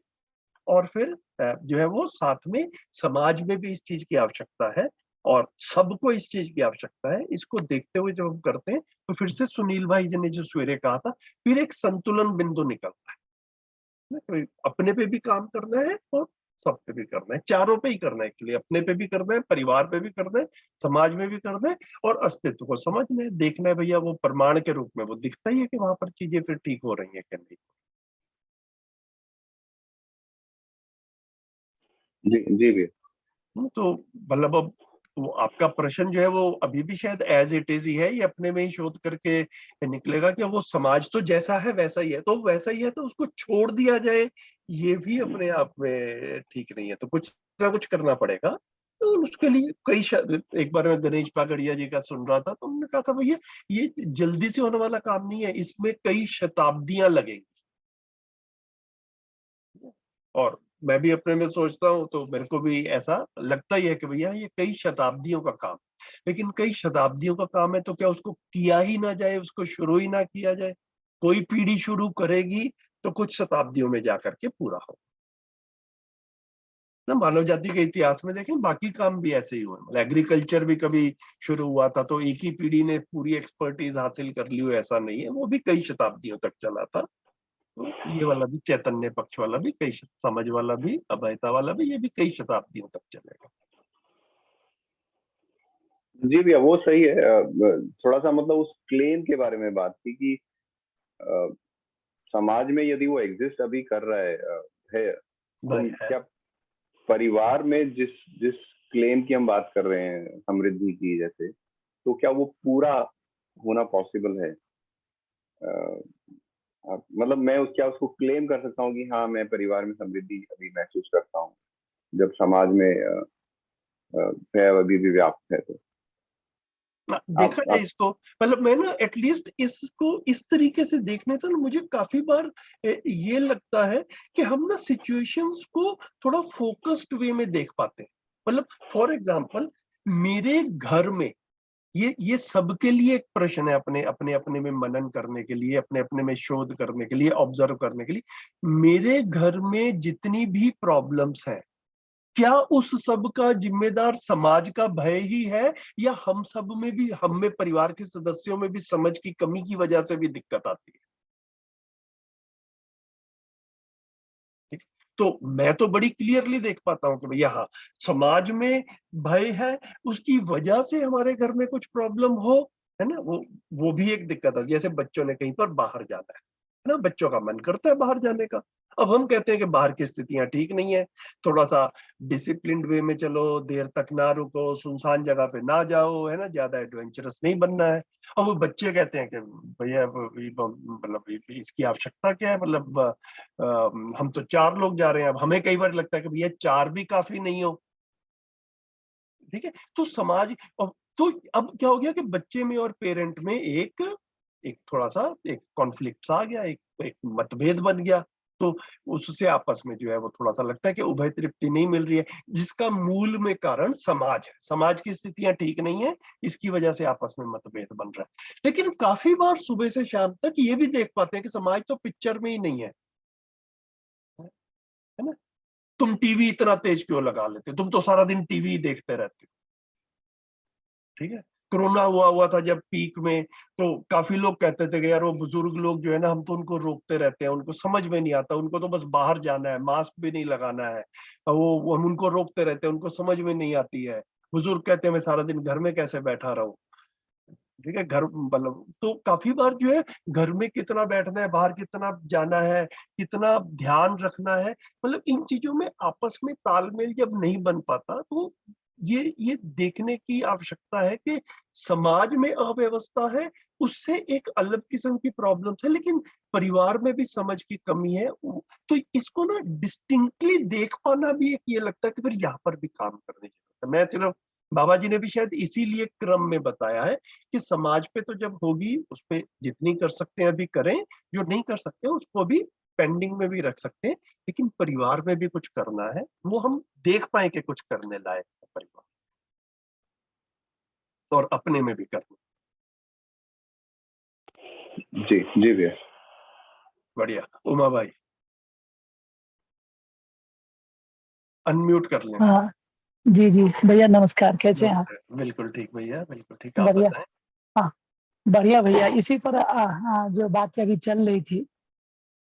और फिर जो है वो साथ में समाज में भी इस चीज की आवश्यकता है और सबको इस चीज की आवश्यकता है। इसको देखते हुए जब हम करते हैं तो फिर से सुनील भाई जी ने जो सवेरे कहा था, फिर एक संतुलन बिंदु निकलता है ना। तो अपने पे भी काम करना है और सब पे भी करना है, चारों पे ही करना है। एक्चुअली अपने पे भी करना है, परिवार पे भी करना है, समाज में भी करना है और अस्तित्व को समझना है, देखना है भैया वो प्रमाण के रूप में वो दिखता ही है कि वहां पर चीजें फिर ठीक हो रही है कि नहीं। जी जी भैया। तो मतलब अब वो आपका प्रश्न जो है वो अभी भी शायद एज इट इज ही है, ये अपने में ही शोध करके निकलेगा कि वो समाज तो जैसा है वैसा ही है, तो वैसा ही है तो उसको छोड़ दिया जाए ये भी अपने आप में ठीक नहीं है, तो कुछ ना कुछ करना पड़ेगा। तो उसके लिए एक बार मैं गणेश पागड़िया जी का सुन रहा था तो उन्होंने कहा था भैया ये जल्दी से होने वाला काम नहीं है, इसमें कई शताब्दियां लगेंगी। और मैं भी अपने में सोचता हूँ तो मेरे को भी ऐसा लगता ही है कि भैया ये कई शताब्दियों का काम, लेकिन कई शताब्दियों का काम है तो क्या उसको किया ही ना जाए, उसको शुरू ही ना किया जाए। कोई पीढ़ी शुरू करेगी तो कुछ शताब्दियों में जाकर के पूरा हो ना। मानव जाति के इतिहास में देखें बाकी काम भी ऐसे ही हुए, मतलब एग्रीकल्चर भी कभी शुरू हुआ था तो एक ही पीढ़ी ने पूरी एक्सपर्टीज हासिल कर ली हो, ऐसा नहीं है, वो भी कई शताब्दियों तक चला था। तो ये वाला भी चैतन्य पक्ष वाला भी समझ वाला भी, अभयता वाला भी, ये भी कई शताब्दियों तक चलेगा। जी भैया वो सही है। थोड़ा सा मतलब उस क्लेम के बारे में बात थी कि अ, समाज में यदि वो एग्जिस्ट अभी कर रहा है तो भाई है। क्या परिवार में जिस जिस क्लेम की हम बात कर रहे हैं समृद्धि की जैसे, तो क्या वो पूरा होना पॉसिबल है? मतलब मैं क्या उसको क्लेम कर सकता हूँ कि हाँ मैं परिवार में समृद्धि अभी महसूस करता हूँ जब समाज में भय अभी भी व्याप्त है? तो देखा जाए आप इसको, मतलब मैं ना एटलीस्ट इसको इस तरीके से देखने से ना मुझे काफी बार ये लगता है कि हम ना सिचुएशंस को थोड़ा फोकस्ड वे में देख पाते हैं। मतलब फॉर एग्जांपल मेरे घर में ये सबके लिए एक प्रश्न है, अपने अपने अपने में मनन करने के लिए, अपने अपने में शोध करने के लिए, ऑब्जर्व करने के लिए। मेरे घर में जितनी भी प्रॉब्लम्स हैं क्या उस सब का जिम्मेदार समाज का भय ही है या हम सब में भी, हम में परिवार के सदस्यों में भी समझ की कमी की वजह से भी दिक्कत आती है। ठीक है? तो मैं तो बड़ी क्लियरली देख पाता हूं कि भैया हाँ समाज में भय है, उसकी वजह से हमारे घर में कुछ प्रॉब्लम हो, है ना। वो भी एक दिक्कत है। जैसे बच्चों ने कहीं पर बाहर जाना है ना, बच्चों का मन करता है बाहर जाने का। अब हम कहते हैं कि बाहर की स्थितियां ठीक नहीं है, थोड़ा सा डिसिप्लिन्ड वे में चलो, देर तक ना रुको, सुनसान जगह पे ना जाओ, है ना, ज्यादा एडवेंचरस नहीं बनना है। और वो बच्चे कहते हैं कि भैया मतलब इसकी आवश्यकता क्या है, मतलब हम तो 4 लोग जा रहे हैं। अब हमें कई बार लगता है कि भैया 4 भी काफी नहीं हो। ठीक है, तो समाज तो अब क्या हो गया कि बच्चे में और पेरेंट में एक एक थोड़ा सा एक कॉन्फ्लिक्ट आ गया, एक मतभेद बन गया। तो उससे आपस में जो है वो थोड़ा सा लगता है कि उभय तृप्ति नहीं मिल रही है, जिसका मूल में कारण समाज है। समाज की स्थितियां ठीक नहीं है, इसकी वजह से आपस में मतभेद बन रहा है। लेकिन काफी बार सुबह से शाम तक ये भी देख पाते हैं कि समाज तो पिक्चर में ही नहीं है ना। तुम टीवी इतना तेज क्यों लगा लेते हो, तुम तो सारा दिन टीवी देखते रहते हो। ठीक है, कोरोना हुआ था जब पीक में, तो काफी लोग कहते थे कि यार वो बुजुर्ग लोग जो है ना, हम तो उनको रोकते रहते हैं, उनको समझ में नहीं आता, उनको तो बस बाहर जाना है, मास्क भी नहीं लगाना है। वो हम उनको रोकते रहते हैं, उनको समझ में नहीं आती है। बुजुर्ग कहते हैं मैं सारा दिन घर में कैसे बैठा रहूं। ठीक है। घर मतलब तो काफी बार जो है घर में कितना बैठना है, बाहर कितना जाना है, कितना ध्यान रखना है, मतलब इन चीजों में आपस में तालमेल जब नहीं बन पाता तो ये देखने की आवश्यकता है कि समाज में अव्यवस्था है, उससे एक अलग किस्म की प्रॉब्लम है, लेकिन परिवार में भी समझ की कमी है। तो इसको ना डिस्टिंक्टली देख पाना भी एक ये लगता है कि फिर यहाँ पर भी काम करने की जरूरत है। मैं सिर्फ बाबा जी ने भी शायद इसीलिए क्रम में बताया है कि समाज पे तो जब होगी उस पे जितनी कर सकते हैं अभी करें, जो नहीं कर सकते उसको भी पेंडिंग में भी रख सकते हैं, लेकिन परिवार में भी कुछ करना है, वो हम देख पाए कि कुछ करने लायक है परिवार, और अपने में भी करना। जी जी भैया। बढ़िया। उमा भाई अनम्यूट कर लें। हाँ जी जी भैया, नमस्कार, कैसे हैं आप? नमस्ते। बिल्कुल ठीक भैया, बिल्कुल ठीक, आप बढ़िया। बताएं। हाँ बढ़िया भैया, इसी पर हाँ, जो बात अभी चल रही थी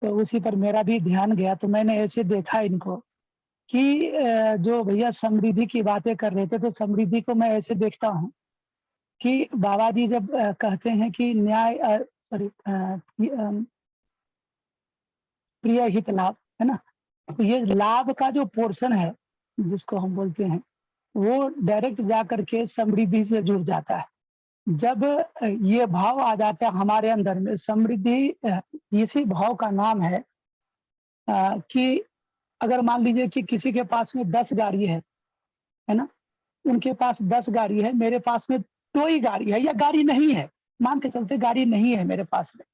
तो उसी पर मेरा भी ध्यान गया, तो मैंने ऐसे देखा इनको कि जो भैया समृद्धि की बातें कर रहे थे, तो समृद्धि को मैं ऐसे देखता हूँ कि बाबा जी जब कहते हैं कि न्याय सॉरी प्रिय हित लाभ, है ना, तो ये लाभ का जो पोर्शन है जिसको हम बोलते हैं, वो डायरेक्ट जा करके समृद्धि से जुड़ जाता है। जब ये भाव आ जाता है हमारे अंदर में, समृद्धि इसी भाव का नाम है कि अगर मान लीजिए कि किसी के पास में 10 गाड़ी है ना, उनके पास 10 गाड़ी है, मेरे पास में 2 ही गाड़ी है या गाड़ी नहीं है, मान के चलते गाड़ी नहीं है मेरे पास में,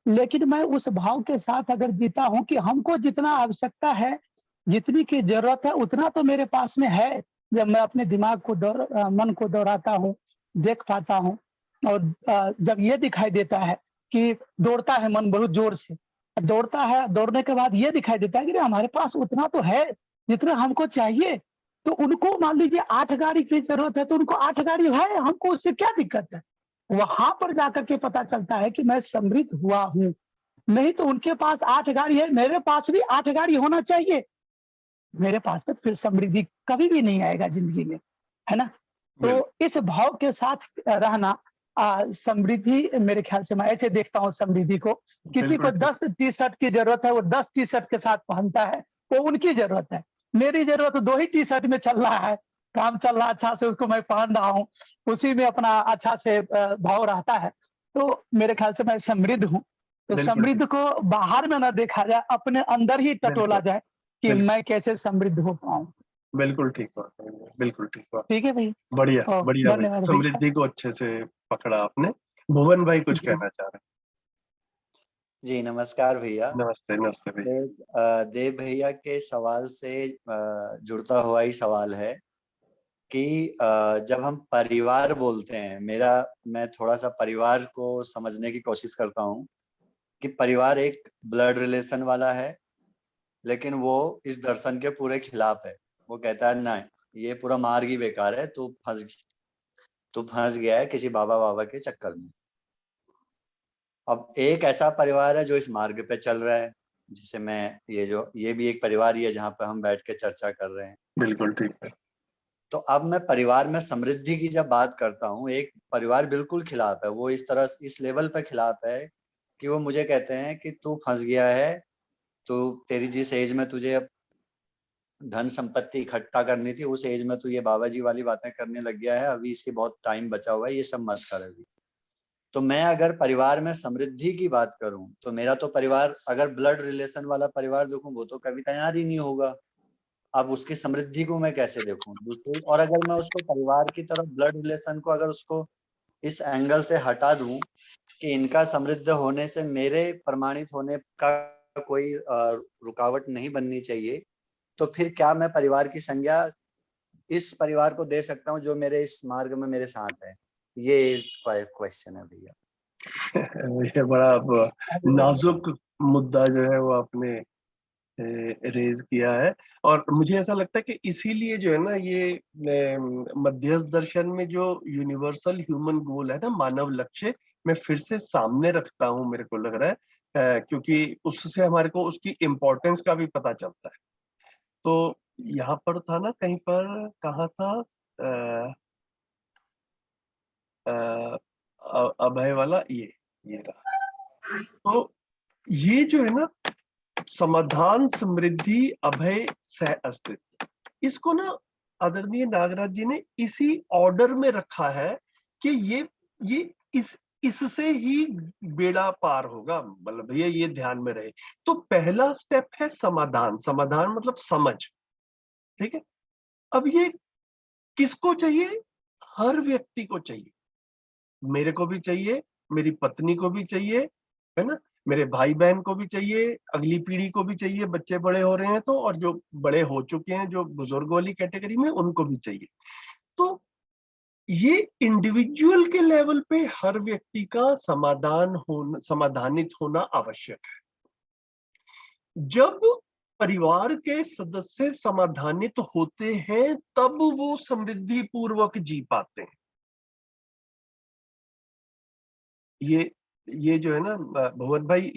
लेकिन मैं उस भाव के साथ अगर जीता हूं कि हमको जितना आवश्यकता है, जितनी की जरूरत है उतना तो मेरे पास में है। जब मैं अपने दिमाग को मन को दौड़ाता हूँ, देख पाता हूँ, और जब ये दिखाई देता है कि दौड़ता है मन बहुत जोर से, दौड़ता है, दौड़ने के बाद ये दिखाई देता है कि हमारे पास उतना तो है जितना हमको चाहिए। तो उनको मान लीजिए 8 गाड़ी की जरूरत है, तो उनको 8 गाड़ी है, हमको उससे क्या दिक्कत है? वहां पर जाकर के पता चलता है कि मैं समृद्ध हुआ हूँ। नहीं तो उनके पास 8 गाड़ी है, मेरे पास भी 8 गाड़ी होना चाहिए, मेरे पास में फिर समृद्धि कभी भी नहीं आएगा जिंदगी में, है ना। तो इस भाव के साथ रहना समृद्धि, मेरे ख्याल से मैं ऐसे देखता हूँ समृद्धि को। किसी को बिल्कुल ठीक। 10 टी शर्ट की जरूरत है, वो 10 टी शर्ट के साथ पहनता है, वो उनकी जरूरत है। मेरी जरूरत 2 ही टी शर्ट में चल रहा है, काम चल रहा अच्छा से, उसको मैं पहन रहा हूँ, उसी में अपना अच्छा से भाव रहता है। तो मेरे ख्याल से मैं समृद्ध हूँ। तो बिल्कुल ठीक। समृद्ध को बाहर में ना देखा जाए, अपने अंदर ही टटोला बिल्कुल जाए कि बिल्कुल मैं कैसे समृद्ध हो पाऊं। बिल्कुल ठीक बात है, बिल्कुल ठीक बात। ठीक है भैया। बढ़िया बढ़िया भैया, धन्यवाद भैया। समृद्धि को अच्छे से पकड़ा आपने। भुवन भाई कुछ जी कहना चाह रहे जी नमस्कार भैया। हैं। नमस्ते नमस्ते भैया। देव भैया के सवाल से जुड़ता हुआ ही सवाल है कि जब हम परिवार बोलते हैं, मैं थोड़ा सा परिवार को समझने की कोशिश करता हूँ कि परिवार एक ब्लड रिलेशन वाला है, लेकिन वो इस दर्शन के पूरे खिलाफ है। वो कहता है ना, ये पूरा मार्ग ही बेकार है, तू फंस गया है किसी बाबा बाबा के चक्कर में। अब एक ऐसा परिवार है जो इस मार्ग पे चल रहा है, जिसे मैं ये भी एक परिवार ही है जहाँ पे हम बैठ के चर्चा कर रहे हैं। बिल्कुल ठीक है। तो अब मैं परिवार में समृद्धि की जब बात करता हूँ, एक परिवार बिल्कुल खिलाफ है। वो इस तरह इस लेवल पे खिलाफ है कि वो मुझे कहते हैं कि तू फंस गया है, तेरी जिस एज में तुझे अब धन संपत्ति इकट्ठा करनी थी, उस एज में तू ये बाबा जी वाली बातें करने लग गया है, अभी इसके बहुत टाइम बचा हुआ है, ये सब मत कर अभी। तो मैं अगर परिवार में समृद्धि की बात करूं, तो मेरा तो परिवार, अगर ब्लड रिलेशन वाला परिवार देखूं, वो तो कभी तैयार ही नहीं होगा। अब उसकी समृद्धि को मैं कैसे देखूं दूसरी? और अगर मैं उसको परिवार की तरफ, ब्लड रिलेशन को अगर उसको इस एंगल से हटा दूं कि इनका समृद्ध होने से मेरे प्रमाणित होने का कोई रुकावट नहीं बननी चाहिए, तो फिर क्या मैं परिवार की संज्ञा इस परिवार को दे सकता हूँ जो मेरे इस मार्ग में मेरे साथ है? ये क्वेश्चन है भैया। ये बड़ा नाजुक मुद्दा जो है वो आपने रेज किया है, और मुझे ऐसा लगता है कि इसीलिए जो है ना ये मध्यस्थ दर्शन में जो यूनिवर्सल ह्यूमन गोल है ना, मानव लक्ष्य, मैं फिर से सामने रखता हूँ, मेरे को लग रहा है क्योंकि उससे हमारे को उसकी इम्पोर्टेंस का भी पता चलता है। तो यहाँ पर था ना, कहीं पर कहा था, अभय वाला ये रहा। तो ये जो है ना समाधान, समृद्धि, अभय, सह अस्तित्व, इसको ना आदरणीय नागराज जी ने इसी ऑर्डर में रखा है कि ये इससे ही बेड़ा पार होगा, मतलब भैया ये ध्यान में रहे। तो पहला स्टेप है समाधान। समाधान मतलब समझ, ठीक है। अब ये किसको चाहिए? हर व्यक्ति को चाहिए। मेरे को भी चाहिए, मेरी पत्नी को भी चाहिए, है ना, मेरे भाई बहन को भी चाहिए, अगली पीढ़ी को भी चाहिए, बच्चे बड़े हो रहे हैं तो, और जो बड़े हो चुके हैं, जो बुजुर्ग वाली कैटेगरी में, उनको भी चाहिए। तो ये इंडिविजुअल के लेवल पे हर व्यक्ति का समाधानित होना आवश्यक है। जब परिवार के सदस्य समाधानित होते हैं तब वो समृद्धि पूर्वक जी पाते हैं। ये जो है ना भुवन भाई,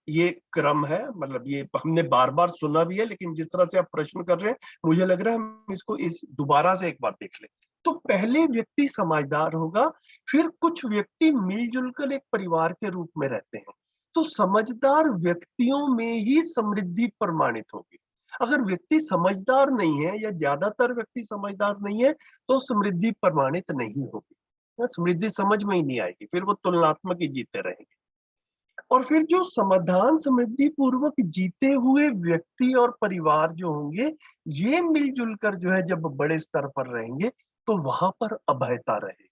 ये क्रम है, मतलब ये हमने बार बार सुना भी है, लेकिन जिस तरह से आप प्रश्न कर रहे हैं, मुझे लग रहा है हम इसको इस दोबारा से एक बार देख लें। तो पहले व्यक्ति समझदार होगा, फिर कुछ व्यक्ति मिलजुल कर एक परिवार के रूप में रहते हैं। तो समझदार व्यक्तियों में ही समृद्धि प्रमाणित होगी। अगर व्यक्ति समझदार नहीं है या ज्यादातर व्यक्ति समझदार नहीं है तो समृद्धि प्रमाणित नहीं होगी, समृद्धि समझ में ही नहीं आएगी, फिर वो तुलनात्मक ही जीते रहेंगे। और फिर जो समाधान समृद्धि पूर्वक जीते हुए व्यक्ति और परिवार जो होंगे, ये मिलजुल कर जो है जब बड़े स्तर पर रहेंगे तो वहां पर अभयता रहेगी।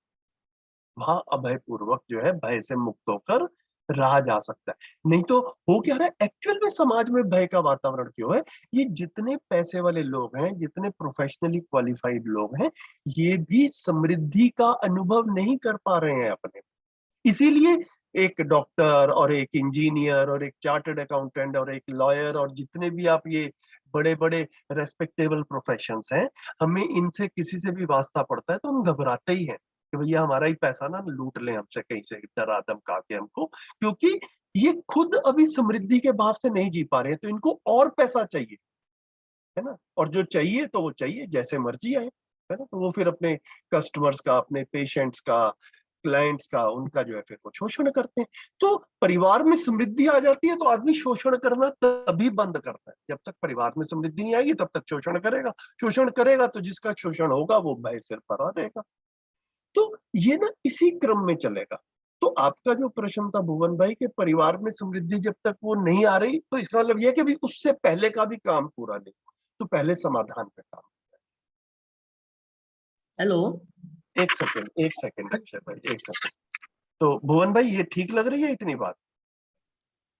वहां अभय पूर्वक जो है भय से मुक्त होकर रहा जा सकता है। नहीं तो हो क्या रहा है एक्चुअल में, समाज में भय का वातावरण क्यों है? ये जितने पैसे वाले लोग हैं, जितने प्रोफेशनली क्वालिफाइड लोग हैं, ये भी समृद्धि का अनुभव नहीं कर पा रहे हैं अपने। इसीलिए एक डॉक्टर और एक इंजीनियर और एक चार्टर्ड अकाउंटेंट और एक लॉयर और जितने भी आप ये बड़े बड़े रेस्पेक्टेबल प्रोफेशंस हैं, हमें इनसे किसी से भी वास्ता पड़ता है तो हम घबराते ही हैं कि भैया हमारा ही पैसा ना लूट ले हमसे, कहीं से डरा धमका के हमको, क्योंकि ये खुद अभी समृद्धि के भाव से नहीं जी पा रहे हैं, तो इनको और पैसा चाहिए, है ना। और जो चाहिए तो वो चाहिए जैसे मर्जी आए, है ना। तो वो फिर अपने कस्टमर्स का, अपने पेशेंट्स का, क्लाइंट्स का, उनका जो है फिर वो शोषण करते हैं। तो परिवार में समृद्धि आ जाती है तो आदमी शोषण करना तभी बंद करता है। जब तक परिवार में समृद्धि नहीं आएगी तब तक शोषण करेगा। शोषण करेगा तो जिसका शोषण होगा वो भय सिर पर आ रहेगा। तो ये ना इसी क्रम में चलेगा। तो आपका जो प्रश्न था भुवन भाई के परिवार में समृद्धि जब तक वो नहीं आ रही, तो इसका मतलब यह है कि अभी उससे पहले का भी काम पूरा नहीं, तो पहले समाधान पे काम। हेलो, एक सेकंड अक्षय भाई, एक सेकंड। तो भुवन भाई ये ठीक लग रही है इतनी बात?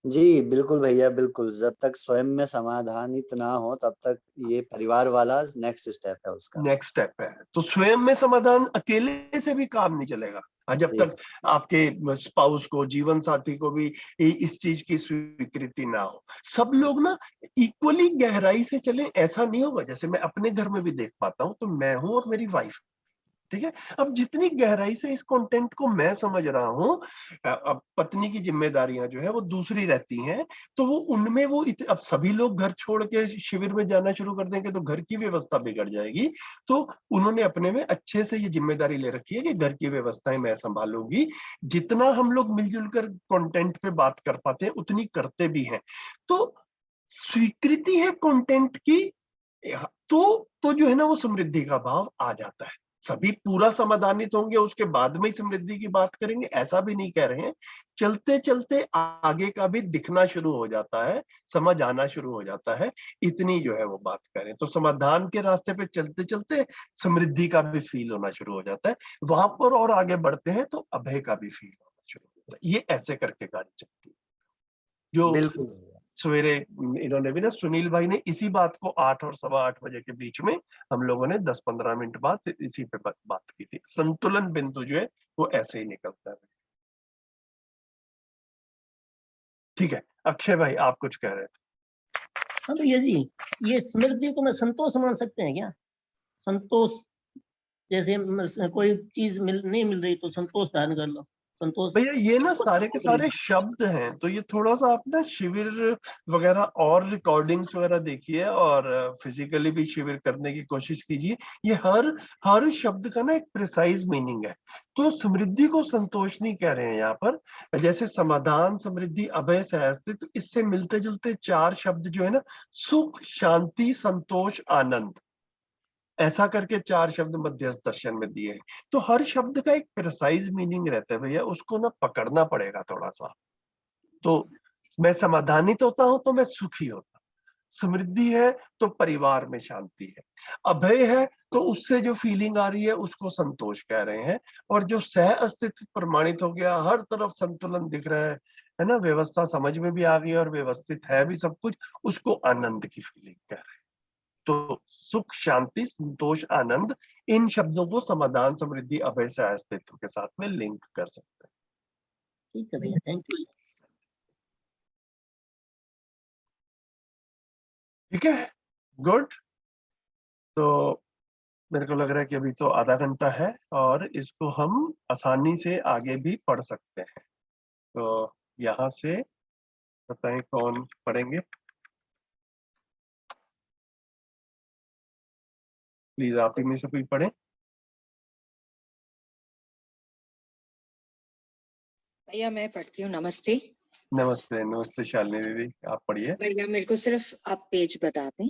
जी बिल्कुल भैया, बिल्कुल। जब तक स्वयं में समाधानित ना हो तब तक ये परिवार वाला नेक्स्ट स्टेप है उसका। नेक्स्ट स्टेप है। तो स्वयं में समाधान अकेले से भी काम नहीं चलेगा। जब तक आपके स्पाउस को, जीवन साथी को भी इस चीज की स्वीकृति ना हो, सब लोग ना इक्वली गहराई से चले, ऐसा नहीं होगा। जैसे मैं अपने घर में भी देख पाता हूँ, तो मैं हूं और मेरी वाइफ, ठीक है। अब जितनी गहराई से इस कंटेंट को मैं समझ रहा हूँ, अब पत्नी की जिम्मेदारियां जो है वो दूसरी रहती हैं, तो वो उनमें वो अब सभी लोग घर छोड़ के शिविर में जाना शुरू कर देंगे तो घर की व्यवस्था बिगड़ जाएगी। तो उन्होंने अपने में अच्छे से ये जिम्मेदारी ले रखी है कि घर की व्यवस्थाएं मैं संभालूंगी। जितना हम लोग मिलजुल कर कंटेंट पे बात कर पाते हैं उतनी करते भी हैं। तो स्वीकृति है कंटेंट की, तो जो है ना वो समृद्धि का भाव आ जाता है। सभी पूरा समाधानित होंगे उसके बाद में ही समृद्धि की बात करेंगे, ऐसा भी नहीं कह रहे हैं। चलते चलते आगे का भी दिखना शुरू हो जाता है, समझ आना शुरू हो जाता है, इतनी जो है वो बात करें। तो समाधान के रास्ते पे चलते चलते समृद्धि का भी फील होना शुरू हो जाता है। वहां पर और आगे बढ़ते हैं तो अभय का भी फील होना शुरू होता है। ये ऐसे करके गाड़ी चलती है। जो बिल्कुल सवेरे इन्होंने भी ना, सुनील भाई ने इसी बात को 8 और 8:15 बजे के बीच में हम लोगों ने 10-15 मिनट बाद इसी पे बात की थी। संतुलन बिंदु जो है वो ऐसे ही निकलता है। ठीक है अक्षय भाई, आप कुछ कह रहे थे? हाँ भैया जी, ये समृद्धि को मैं संतोष मान सकते हैं क्या? संतोष, जैसे कोई चीज नहीं मिल रही तो संतोष धारण कर लो, संतोष। भैया ये ना सारे के सारे शब्द हैं, तो ये थोड़ा सा आप ना शिविर वगैरह और रिकॉर्डिंग्स वगैरह देखिए और फिजिकली भी शिविर करने की कोशिश कीजिए। ये हर शब्द का ना एक प्रिसाइज मीनिंग है। तो समृद्धि को संतोष नहीं कह रहे हैं यहाँ पर। जैसे समाधान, समृद्धि, अभय, सहस्तित्व, तो इससे मिलते जुलते 4 शब्द जो है ना, सुख, शांति, संतोष, आनंद, ऐसा करके 4 शब्द मध्यस्थ दर्शन में दिए हैं। तो हर शब्द का एक प्रिसाइज मीनिंग रहता है भैया, उसको ना पकड़ना पड़ेगा थोड़ा सा। तो मैं समाधानित होता हूं तो मैं सुखी होता हूं। समृद्धि है तो परिवार में शांति है। अभय है तो उससे जो फीलिंग आ रही है उसको संतोष कह रहे हैं। और जो सह अस्तित्व प्रमाणित हो गया, हर तरफ संतुलन दिख रहा है ना, व्यवस्था समझ में भी आ गई और व्यवस्थित है भी सब कुछ, उसको आनंद की फीलिंग कह रहे हैं। तो सुख, शांति, संतोष, आनंद, इन शब्दों को समाधान, समृद्धि, अभय से अस्तित्व के साथ में लिंक कर सकते हैं। ठीक है भैया, थैंक यू। ठीक है, गुड। तो मेरे को लग रहा है कि अभी तो आधा घंटा है और इसको हम आसानी से आगे भी पढ़ सकते हैं। तो यहाँ से बताएं कौन पढ़ेंगे, प्लीज आप ही में से कोई पढ़े। भैया मैं पढ़ती हूँ। नमस्ते। नमस्ते, नमस्ते शालिनी दीदी, आप पढ़िए। भैया मेरे को सिर्फ आप पेज बता दें।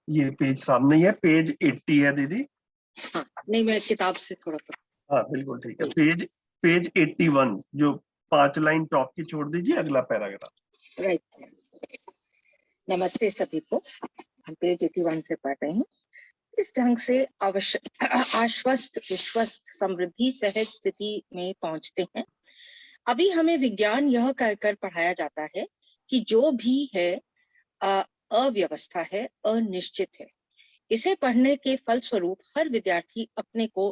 ये पेज सामने ही है, पेज 80 है दीदी। हाँ, नहीं मैं किताब से थोड़ा हाँ बिल्कुल ठीक है। पेज 81, जो 5 लाइन टॉप की छोड़ दीजिए, अगला पैराग्राफ। राइट। नमस्ते सभी को, हम पेज 81 से पढ़ रहे हैं। इस ढंग से आश्वस्त, विश्वस्त, समृद्धि, सहज स्थिति में पहुंचते हैं। अभी हमें विज्ञान यह कहकर पढ़ाया जाता है कि जो भी है अव्यवस्था है, अनिश्चित है। इसे पढ़ने के फलस्वरूप हर विद्यार्थी अपने को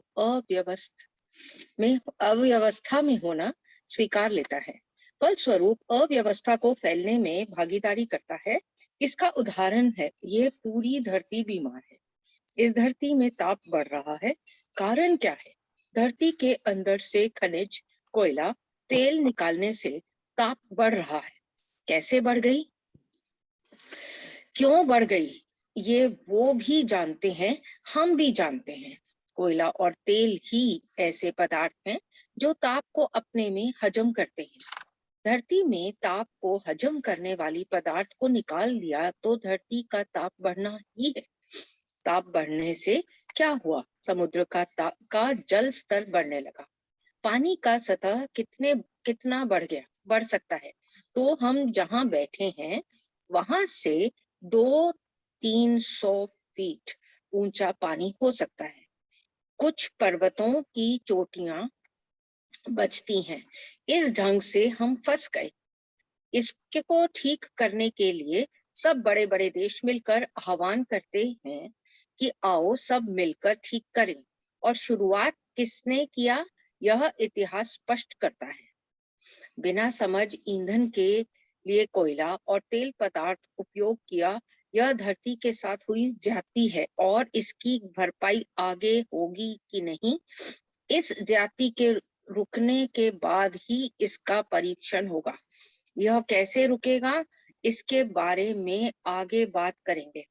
अव्यवस्था में होना स्वीकार लेता है। फलस्वरूप अव्यवस्था को फैलने में भागीदारी करता है। इसका उदाहरण है, ये पूरी धरती बीमार है। इस धरती में ताप बढ़ रहा है। कारण क्या है? धरती के अंदर से खनिज, कोयला, तेल निकालने से ताप बढ़ रहा है। कैसे बढ़ गई, क्यों बढ़ गई, ये वो भी जानते हैं, हम भी जानते हैं। कोयला और तेल ही ऐसे पदार्थ हैं जो ताप को अपने में हजम करते हैं। धरती में ताप को हजम करने वाली पदार्थ को निकाल दिया तो धरती का ताप बढ़ना ही है। ताप बढ़ने से क्या हुआ? समुद्र का जल स्तर बढ़ने लगा। पानी का सतह कितना बढ़ सकता है? तो हम जहां बैठे हैं वहां से 200-300 फीट ऊंचा पानी हो सकता है। कुछ पर्वतों की चोटियां बचती हैं। इस ढंग से हम फंस गए। इसको ठीक करने के लिए सब बड़े बड़े देश मिलकर आह्वान करते हैं कि आओ सब मिलकर ठीक करें। और शुरुआत किसने किया, यह इतिहास स्पष्ट करता है। बिना समझ ईंधन के लिए कोयला और तेल पदार्थ उपयोग किया, यह धरती के साथ हुई ज्यादती है और इसकी भरपाई आगे होगी कि नहीं, इस ज्यादती के रुकने के बाद ही इसका परीक्षण होगा। यह कैसे रुकेगा, इसके बारे में आगे बात करेंगे।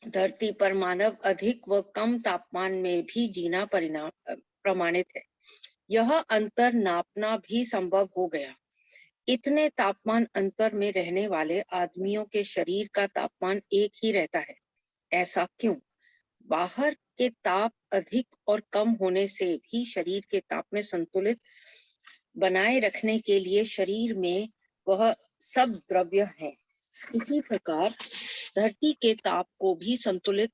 धरती पर मानव अधिक व कम तापमान में भी जीना प्रमाणित है। यह अंतर नापना भी संभव हो गया। इतने तापमान अंतर में रहने वाले आदमियों के शरीर का तापमान एक ही रहता है। ऐसा क्यों? बाहर के ताप अधिक और कम होने से भी शरीर के ताप में संतुलित बनाए रखने के लिए शरीर में वह सब द्रव्य है। इसी प्रकार धरती के ताप को भी संतुलित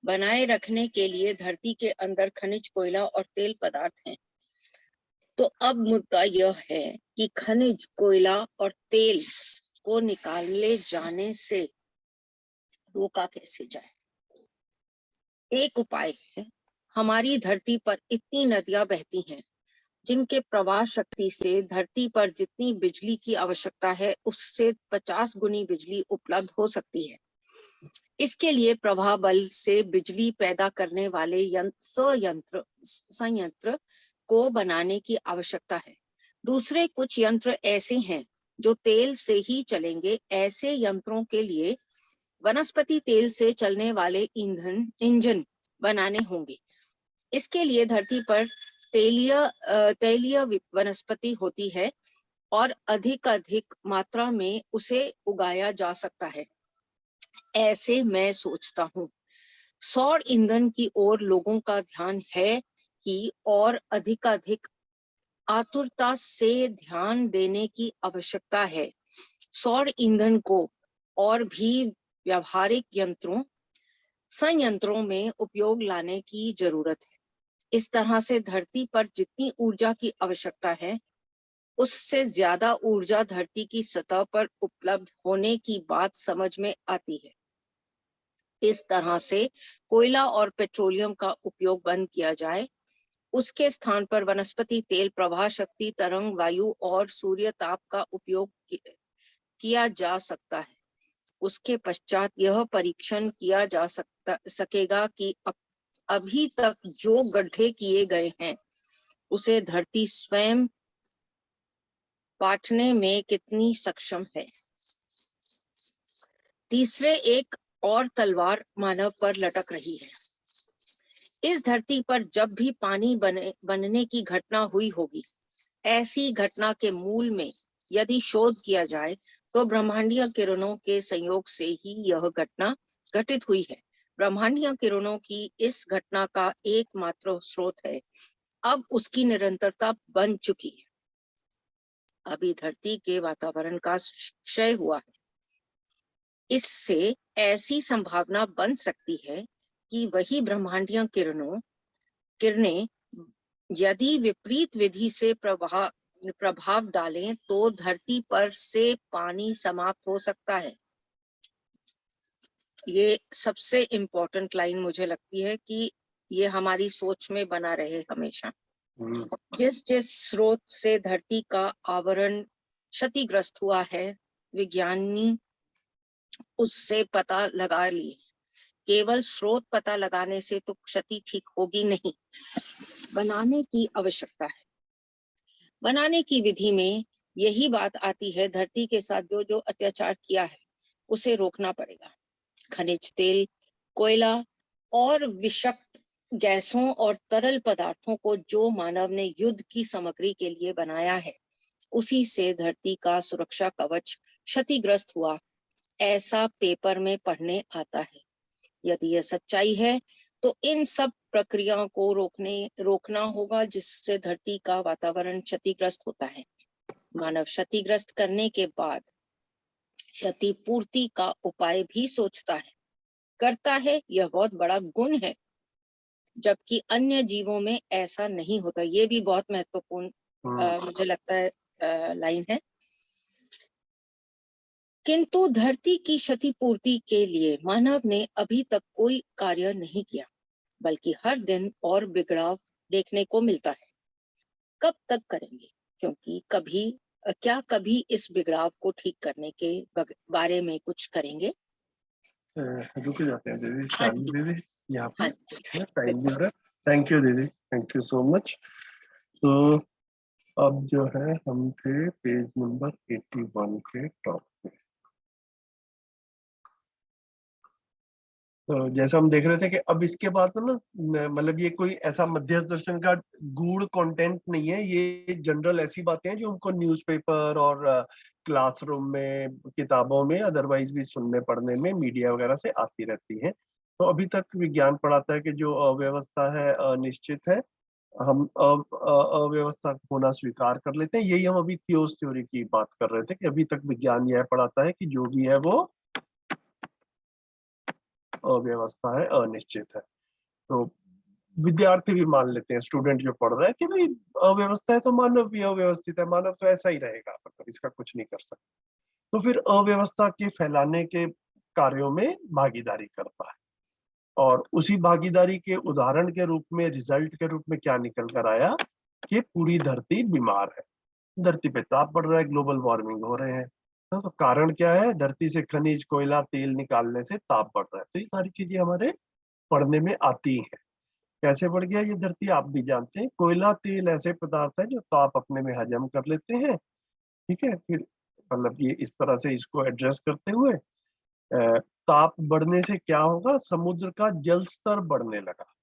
बनाए रखने के लिए धरती के अंदर खनिज, कोयला और तेल पदार्थ हैं। तो अब मुद्दा यह है कि खनिज, कोयला और तेल को निकाले जाने से रोका कैसे जाए। एक उपाय है, हमारी धरती पर इतनी नदियां बहती हैं जिनके प्रवाह शक्ति से धरती पर जितनी बिजली की आवश्यकता है उससे 50 गुनी बिजली उपलब्ध हो सकती है। इसके लिए प्रवाह बल से बिजली पैदा करने वाले संयंत्र को बनाने की आवश्यकता है। दूसरे कुछ यंत्र ऐसे हैं जो तेल से ही चलेंगे। ऐसे यंत्रों के लिए वनस्पति तेल से चलने वाले इंजन बनाने होंगे। इसके लिए धरती पर तैलीय वनस्पति होती है और अधिक मात्रा में उसे उगाया जा सकता है। ऐसे मैं सोचता हूँ सौर ईंधन की ओर लोगों का ध्यान है कि और अधिक आतुरता से ध्यान देने की आवश्यकता है। सौर ईंधन को और भी व्यावहारिक संयंत्रों में उपयोग लाने की जरूरत है। इस तरह से धरती पर जितनी ऊर्जा की आवश्यकता है उससे ज्यादा ऊर्जा धरती की सतह पर उपलब्ध होने की बात समझ में आती है। इस तरह से कोयला और पेट्रोलियम का उपयोग बंद किया जाए, उसके स्थान पर वनस्पति तेल, प्रवाह शक्ति, तरंग, वायु और सूर्य ताप का उपयोग किया जा सकता है। उसके पश्चात यह परीक्षण किया जा सकेगा कि अभी तक जो गड्ढे किए गए हैं उसे धरती स्वयं पाटने में कितनी सक्षम है। तीसरे, एक और तलवार मानव पर लटक रही है। इस धरती पर जब भी पानी बनने की घटना हुई होगी, ऐसी घटना के मूल में यदि शोध किया जाए तो ब्रह्मांडीय किरणों के संयोग से ही यह घटना घटित हुई है। ब्रह्मांडीय किरणों की इस घटना का एकमात्र स्रोत है, अब उसकी निरंतरता बन चुकी है। अभी धरती के वातावरण का क्षय हुआ है। इससे ऐसी संभावना बन सकती है कि वही ब्रह्मांडीय किरणें यदि विपरीत विधि से प्रभाव डालें तो धरती पर से पानी समाप्त हो सकता है। ये सबसे इम्पोर्टेंट लाइन मुझे लगती है कि ये हमारी सोच में बना रहे हमेशा। जिस स्रोत से धरती का आवरण क्षतिग्रस्त हुआ है, विज्ञानी उससे पता लगा लिए। केवल स्रोत पता लगाने से तो क्षति ठीक होगी नहीं, बनाने की आवश्यकता है। बनाने की विधि में यही बात आती है, धरती के साथ जो अत्याचार किया है उसे रोकना पड़ेगा। खनिज तेल, कोयला और विषाक्त गैसों और तरल पदार्थों को जो मानव ने युद्ध की सामग्री के लिए बनाया है, उसी से धरती का सुरक्षा कवच क्षतिग्रस्त हुआ, ऐसा पेपर में पढ़ने आता है। यदि यह सच्चाई है तो इन सब प्रक्रियाओं को रोकना होगा जिससे धरती का वातावरण क्षतिग्रस्त होता है। मानव क्षतिग्रस्त करने के बाद क्षतिपूर्ति का उपाय भी करता है। यह बहुत बड़ा गुण है, जबकि अन्य जीवों में ऐसा नहीं होता। ये भी बहुत महत्वपूर्ण मुझे लगता है लाइन है। किंतु धरती की क्षतिपूर्ति के लिए मानव ने अभी तक कोई कार्य नहीं किया, बल्कि हर दिन और बिगड़ाव देखने को मिलता है। कब तक करेंगे? क्योंकि कभी इस बिगड़ाव को ठीक करने के बारे में कुछ करेंगे? रुक जाते हैं दीदी, हाँ जी, दीदी यहाँ पे हाँ जी, टाइम भी हो रहा है। थैंक यू दीदी, थैंक यू सो मच। तो अब जो है हम थे पेज नंबर 81 के टॉप पे। तो जैसा हम देख रहे थे कि अब इसके बाद में ना, मतलब ये कोई ऐसा मध्यस्थ दर्शन का गूढ़ कंटेंट नहीं है, ये जनरल ऐसी बातें हैं जो हमको न्यूज़पेपर और क्लासरूम में, किताबों में, अदरवाइज भी सुनने पढ़ने में, मीडिया वगैरह से आती रहती हैं। तो अभी तक विज्ञान पढ़ाता है कि जो अव्यवस्था है अनिश्चित है, हम अव्यवस्था होना स्वीकार कर लेते हैं। यही हम अभी थियोस थ्योरी की बात कर रहे थे कि अभी तक विज्ञान यह पढ़ाता है कि जो भी है वो अव्यवस्था है, अनिश्चित है। तो विद्यार्थी भी मान लेते हैं, स्टूडेंट जो पढ़ रहा है, कि भाई अव्यवस्था है तो मानव भी अव्यवस्थित है, मानव तो ऐसा ही रहेगा, मतलब इसका कुछ नहीं कर सकता। तो फिर अव्यवस्था के फैलाने के कार्यों में भागीदारी करता है, और उसी भागीदारी के उदाहरण के रूप में, रिजल्ट के रूप में क्या निकल कर आया कि पूरी धरती बीमार है, धरती पे ताप बढ़ रहा है, ग्लोबल वार्मिंग हो रहे हैं। तो कारण क्या है? धरती से खनिज, कोयला, तेल निकालने से ताप बढ़ रहा है। तो ये सारी चीजें हमारे पढ़ने में आती हैं। कैसे बढ़ गया ये धरती आप भी जानते हैं। कोयला तेल ऐसे पदार्थ है जो ताप अपने में हजम कर लेते हैं, ठीक है। फिर मतलब ये इस तरह से इसको एड्रेस करते हुए ताप बढ़ने से क्या होगा, समुद्र का जल स्तर बढ़ने लगा,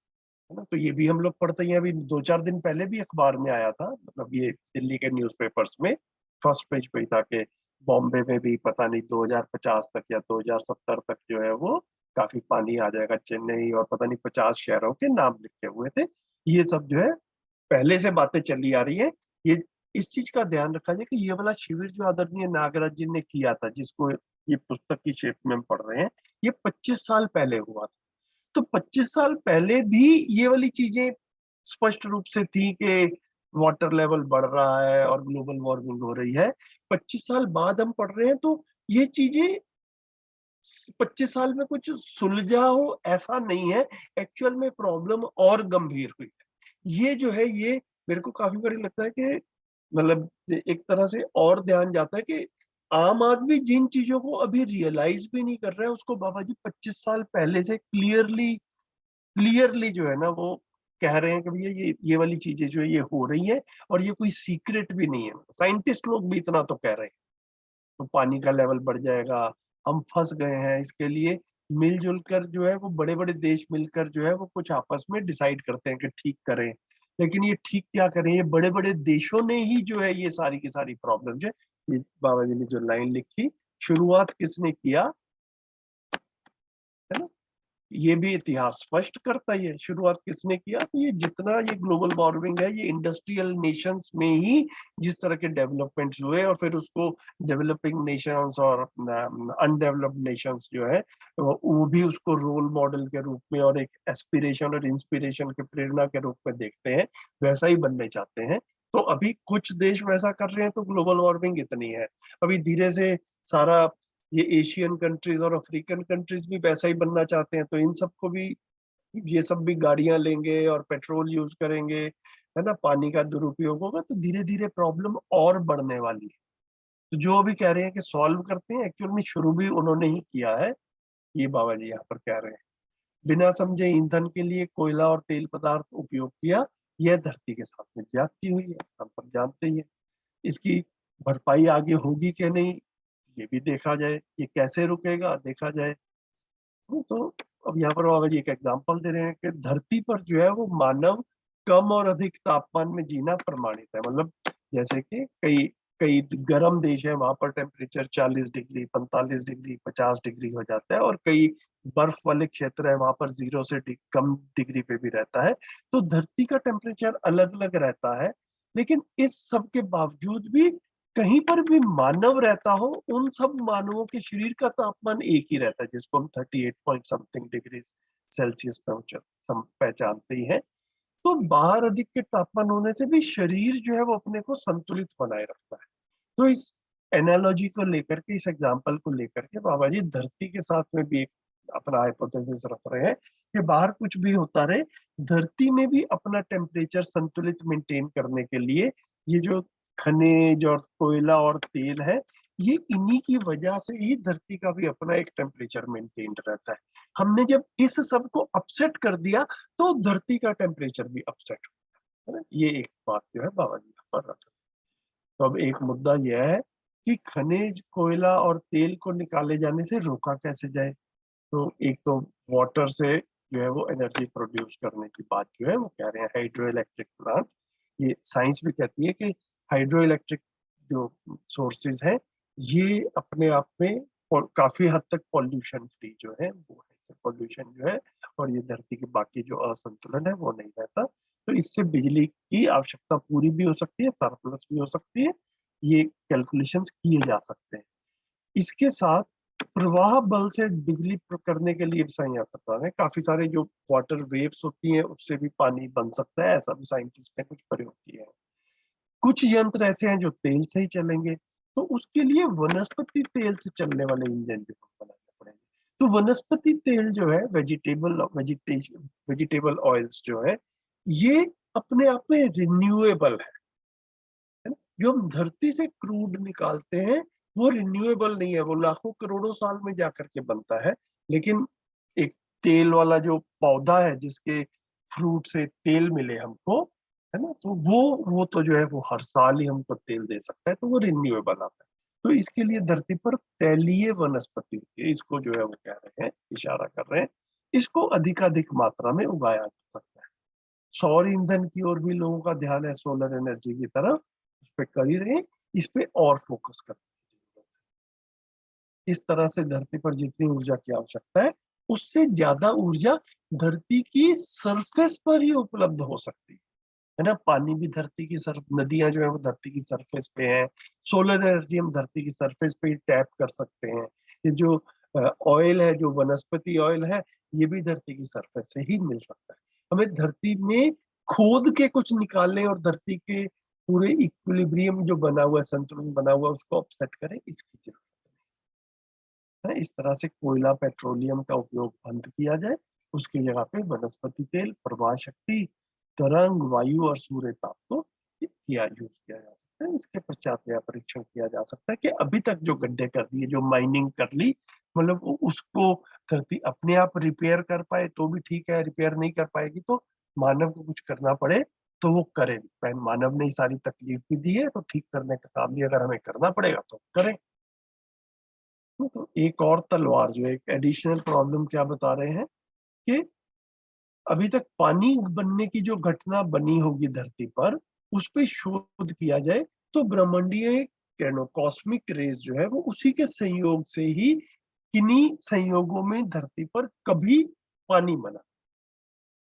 है ना। तो ये भी हम लोग पढ़ते हैं, अभी 2-4 दिन पहले भी अखबार में आया था, मतलब ये दिल्ली के न्यूज़पेपर्स में फर्स्ट पेज पे था कि बॉम्बे में भी पता नहीं 2050 तक या 2070 तक जो है वो काफी पानी आ जाएगा। चेन्नई और पता नहीं 50 शहरों के नाम लिखे हुए थे। ये सब जो है पहले से बातें चली आ रही है। ये इस चीज का ध्यान रखा जाए कि ये वाला शिविर जो आदरणीय नागराज जी ने किया था, जिसको ये पुस्तक की शेप में हम पढ़ रहे हैं, ये 25 साल पहले हुआ था। तो 25 साल पहले भी ये वाली चीजें स्पष्ट रूप से थी कि वाटर लेवल बढ़ रहा है और ग्लोबल वार्मिंग हो रही है। 25 साल बाद हम पढ़ रहे हैं तो ये चीजें 25 साल में कुछ सुलझा हो ऐसा नहीं है, एक्चुअल में प्रॉब्लम और गंभीर हुई है। ये जो है ये मेरे को काफी बार लगता है कि मतलब एक तरह से और ध्यान जाता है कि आम आदमी जिन चीजों को अभी रियलाइज भी नहीं कर रहा है उसको बाबा जी 25 साल पहले से क्लियरली जो है ना वो कह रहे हैं कि भैया ये वाली चीजें जो है ये हो रही है और ये कोई सीक्रेट भी नहीं है। साइंटिस्ट लोग भी इतना तो कह रहे हैं। तो पानी का लेवल बढ़ जाएगा, हम फंस गए हैं, इसके लिए मिलजुल कर जो है वो बड़े बड़े देश मिलकर जो है वो कुछ आपस में डिसाइड करते हैं कि ठीक करें। लेकिन ये ठीक क्या करें, ये बड़े बड़े देशों ने ही जो है ये सारी की सारी प्रॉब्लम जो है, ये बाबा जी ने जो लाइन लिखी, शुरुआत किसने किया, है ना, ये भी इतिहास स्पष्ट करता ही है शुरुआत किसने किया। तो ये जितना ये ग्लोबल वार्मिंग है ये इंडस्ट्रियल नेशंस में ही जिस तरह के डेवलपमेंट्स हुए और फिर उसको डेवलपिंग नेशंस और अनडेवलप्ड नेशंस जो है वो भी उसको रोल मॉडल के रूप में और एक एस्पिरेशन और इंस्पिरेशन के प्रेरणा के रूप में देखते हैं, वैसा ही बनने चाहते हैं। तो अभी कुछ देश वैसा कर रहे हैं तो ग्लोबल वार्मिंग इतनी है। अभी धीरे से सारा ये एशियन कंट्रीज और अफ्रीकन कंट्रीज भी वैसा ही बनना चाहते हैं, तो इन सबको भी ये सब भी गाड़ियां लेंगे और पेट्रोल यूज करेंगे, है ना, पानी का दुरुपयोग होगा तो धीरे धीरे प्रॉब्लम और बढ़ने वाली है। तो जो अभी कह रहे हैं कि सॉल्व करते हैं, एक्चुअल में शुरू भी उन्होंने ही किया है, ये बाबा जी यहाँ पर कह रहे हैं। बिना समझे ईंधन के लिए कोयला और तेल पदार्थ उपयोग किया, यह धरती के साथ में ज्यादती हुई है, हम सब जानते ही है। इसकी भरपाई आगे होगी कि नहीं ये भी देखा जाए, ये कैसे रुकेगा देखा जाए। तो अब यहाँ पर बाबा जी एक एग्जांपल दे रहे हैं कि धरती पर जो है वो मानव कम और अधिक तापमान में जीना प्रमाणित है। मतलब जैसे कि कई कई गर्म देश है वहां पर टेम्परेचर 40 डिग्री 45 डिग्री 50 डिग्री हो जाता है और कई बर्फ वाले क्षेत्र है वहां पर 0 से कम डिग्री पे भी रहता है। तो धरती का टेम्परेचर अलग अलग रहता है, लेकिन इस सब के बावजूद भी कहीं पर भी मानव रहता हो उन सब मानवों के शरीर का तापमान एक ही रहता है, जिसको हम 38 पॉइंट समथिंग डिग्री सेल्सियस पहचानते ही हैं। तो बाहर अधिक के तापमान होने से भी शरीर जो है वो अपने को संतुलित बनाए रखता है। तो इस एनालॉजी को लेकर के, इस एग्जाम्पल को लेकर के बाबा जी धरती के साथ में भी एक अपना हाइपोथेसिस रख रहे हैं कि बाहर कुछ भी होता रहे, धरती में भी अपना टेम्परेचर संतुलित मेंटेन करने के लिए ये जो खनिज और कोयला और तेल है, ये इन्हीं की वजह से ही धरती का भी अपना एक टेम्परेचर मेंटेन रहता है। हमने जब इस सब को अपसेट कर दिया तो धरती का टेम्परेचर भी अपसेट है ना। ये एक बात जो है बाबा जी यहाँ पर रख रहे हैं। तो अब एक मुद्दा यह है कि खनिज कोयला और तेल को निकाले जाने से रोका कैसे जाए। तो एक तो वाटर से जो है वो एनर्जी प्रोड्यूस करने की बात जो है वो कह रहे हैं हाइड्रो इलेक्ट्रिक प्लांट। ये साइंस भी कहती है कि हाइड्रो इलेक्ट्रिक जो सोर्सेज है ये अपने आप में और काफी हद तक पॉल्यूशन फ्री जो है वो है, पॉल्यूशन जो है और ये धरती के बाकी जो असंतुलन है वो नहीं रहता। तो इससे बिजली की आवश्यकता पूरी भी हो सकती है, सरप्लस भी हो सकती है, ये कैलकुलेशंस किए जा सकते हैं। इसके साथ प्रवाह बल से बिजली करने के लिए भी संयंत्र है, काफी सारे जो वाटर वेव्स होती हैं उससे भी पानी बन सकता है, ऐसा भी साइंटिस्ट ने कुछ प्रयोग किया है। कुछ यंत्र ऐसे हैं जो तेल से ही चलेंगे, तो उसके लिए वनस्पति तेल से चलने वाले इंजन जो बनाने पड़ेंगे। तो वनस्पति तेल जो है वेजिटेबल ऑयल्स जो है ये अपने आप में रिन्यूएबल है ना? जो हम धरती से क्रूड निकालते हैं वो रिन्यूएबल नहीं है, वो लाखों करोड़ों साल में जाकर के बनता है। लेकिन एक तेल वाला जो पौधा है जिसके फ्रूट से तेल मिले हमको, है ना, तो वो तो जो है वो हर साल ही हमको तेल दे सकता है, तो वो रिन्यूएबल आता है। तो इसके लिए धरती पर तैलीय वनस्पति होती है, इसको जो है वो कह रहे हैं, इशारा कर रहे हैं, इसको अधिकाधिक मात्रा में उगाया जा सकता है। सौर ईंधन की ओर भी लोगों का ध्यान है, सोलर एनर्जी की तरफ, उस पर कर ही रहे हैं, इस पे और फोकस करते हैं। इस तरह से धरती पर जितनी ऊर्जा की आवश्यकता है, उससे ज्यादा ऊर्जा धरती की सरफेस पर ही उपलब्ध हो सकती है ना। पानी भी धरती की नदियां जो है वो धरती की सरफेस पे हैं। सोलर एनर्जी हम धरती की सरफेस पे ही टैप कर सकते हैं। ये जो ऑयल है, जो वनस्पति ऑयल है, ये भी धरती की सरफेस से ही मिल सकता है। हमें धरती में खोद के कुछ निकालने और धरती के पूरे इक्विलिब्रियम जो बना हुआ है, संतुलन बना हुआ है, उसको अपसेट करें, इसकी जरूरत है। इस तरह से कोयला, पेट्रोलियम का उपयोग बंद किया जाए, उसकी जगह पे वनस्पति तेल, प्रवाह शक्ति, तरंग, वायु और सूर्य ताप को यूज किया जा सकता है। इसके पश्चात यह परीक्षण किया जा सकता है कि अभी तक जो गड्ढे कर दिए, जो माइनिंग कर ली, मतलब उसको धरती अपने आप रिपेयर कर पाए तो भी ठीक है, रिपेयर नहीं कर पाएगी तो मानव को कुछ करना पड़े तो वो करे। मानव ने सारी तकलीफ भी दी है, तो ठीक करने का काम भी अगर हमें करना पड़ेगा तो करें। तो एक और तलवार जो है, एक एडिशनल प्रॉब्लम क्या बता रहे हैं कि अभी तक पानी बनने की जो घटना बनी होगी धरती पर, उस पे शोध किया जाए तो ब्रह्मांडीय किरणों, कॉस्मिक रेज जो है वो उसी के संयोग से ही, किन्हीं संयोगों में धरती पर कभी पानी बना।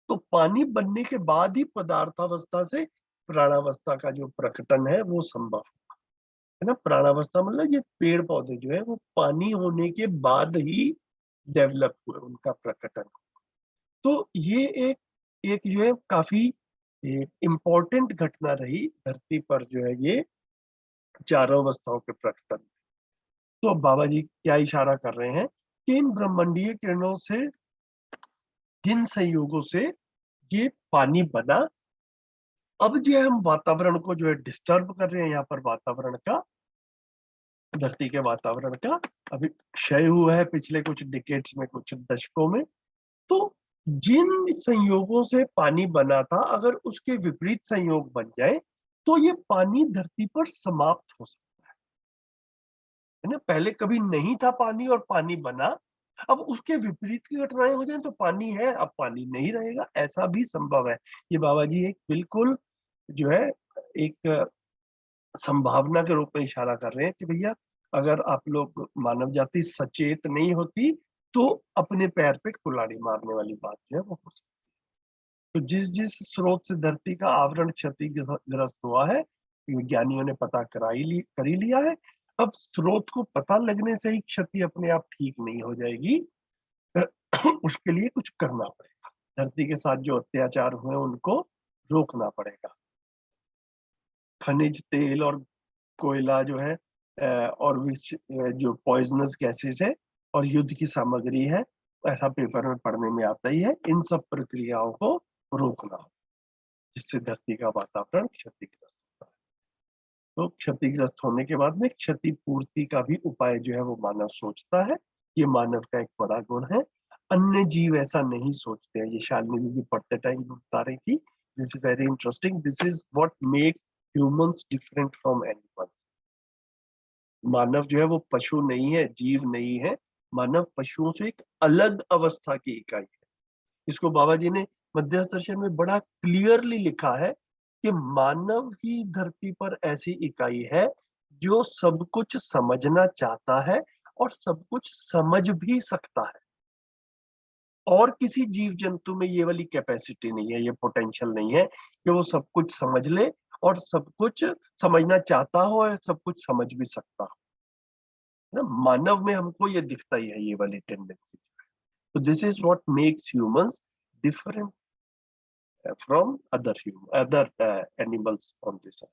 तो पानी बनने के बाद ही पदार्थावस्था से प्राणावस्था का जो प्रकटन है वो संभव है ना। प्राणावस्था मतलब ये पेड़ पौधे जो है वो पानी होने के बाद ही डेवलप हुए, उनका प्रकटन। तो ये एक एक जो है काफी इम्पोर्टेंट घटना रही धरती पर, जो है ये चारों अवस्थाओं के प्रकटन। तो अब बाबा जी क्या इशारा कर रहे हैं कि इन ब्रह्मांडीय किरणों से, जिन संयोगों से ये पानी बना, अब जो है हम वातावरण को जो है डिस्टर्ब कर रहे हैं, यहाँ पर वातावरण का, धरती के वातावरण का अभी क्षय हुआ है पिछले कुछ डिकेड्स में, कुछ दशकों में। तो जिन संयोगों से पानी बना था, अगर उसके विपरीत संयोग बन जाए तो ये पानी धरती पर समाप्त हो सकता है ना। पहले कभी नहीं था पानी और पानी बना, अब उसके विपरीत की घटनाएं हो जाए तो पानी है, अब पानी नहीं रहेगा, ऐसा भी संभव है। ये बाबा जी एक बिल्कुल जो है एक संभावना के रूप में इशारा कर रहे हैं कि भैया अगर आप लोग, मानव जाति सचेत नहीं होती तो अपने पैर पे कुल्हाड़ी मारने वाली बात जो है वो हो सकती है। तो जिस जिस स्रोत से धरती का आवरण क्षतिग्रस्त हुआ है, विज्ञानियों ने पता कर ही लिया है। अब स्रोत को पता लगने से ही क्षति अपने आप ठीक नहीं हो जाएगी, उसके लिए कुछ करना पड़ेगा। धरती के साथ जो अत्याचार हुए उनको रोकना पड़ेगा। खनिज तेल और कोयला जो है और जो पॉइजनस गैसेस है और युद्ध की सामग्री है, ऐसा पेपर में पढ़ने में आता ही है, इन सब प्रक्रियाओं को रोकना, जिससे धरती का वातावरण क्षतिग्रस्त होता है। तो क्षतिग्रस्त होने के बाद में क्षतिपूर्ति का भी उपाय जो है वो मानव सोचता है। ये मानव का एक बड़ा गुण है, अन्य जीव ऐसा नहीं सोचते हैं। ये शालिनी दीदी पढ़ते टाइम बता रही थी, this is very interesting, this is what makes humans different from animals. मानव जो है वो पशु नहीं है, जीव नहीं है, मानव पशुओं से एक अलग अवस्था की इकाई है। इसको बाबा जी ने मध्यस्थ दर्शन में बड़ा क्लियरली लिखा है कि मानव ही धरती पर ऐसी इकाई है जो सब कुछ समझना चाहता है और सब कुछ समझ भी सकता है। और किसी जीव जंतु में ये वाली कैपेसिटी नहीं है, ये पोटेंशियल नहीं है कि वो सब कुछ समझ ले और सब कुछ समझना चाहता हो और सब कुछ समझ भी सकता हो ना। मानव में हमको ये दिखता ही है, ये वाली टेंडेंसी। तो this is what makes humans different from other animals on this earth.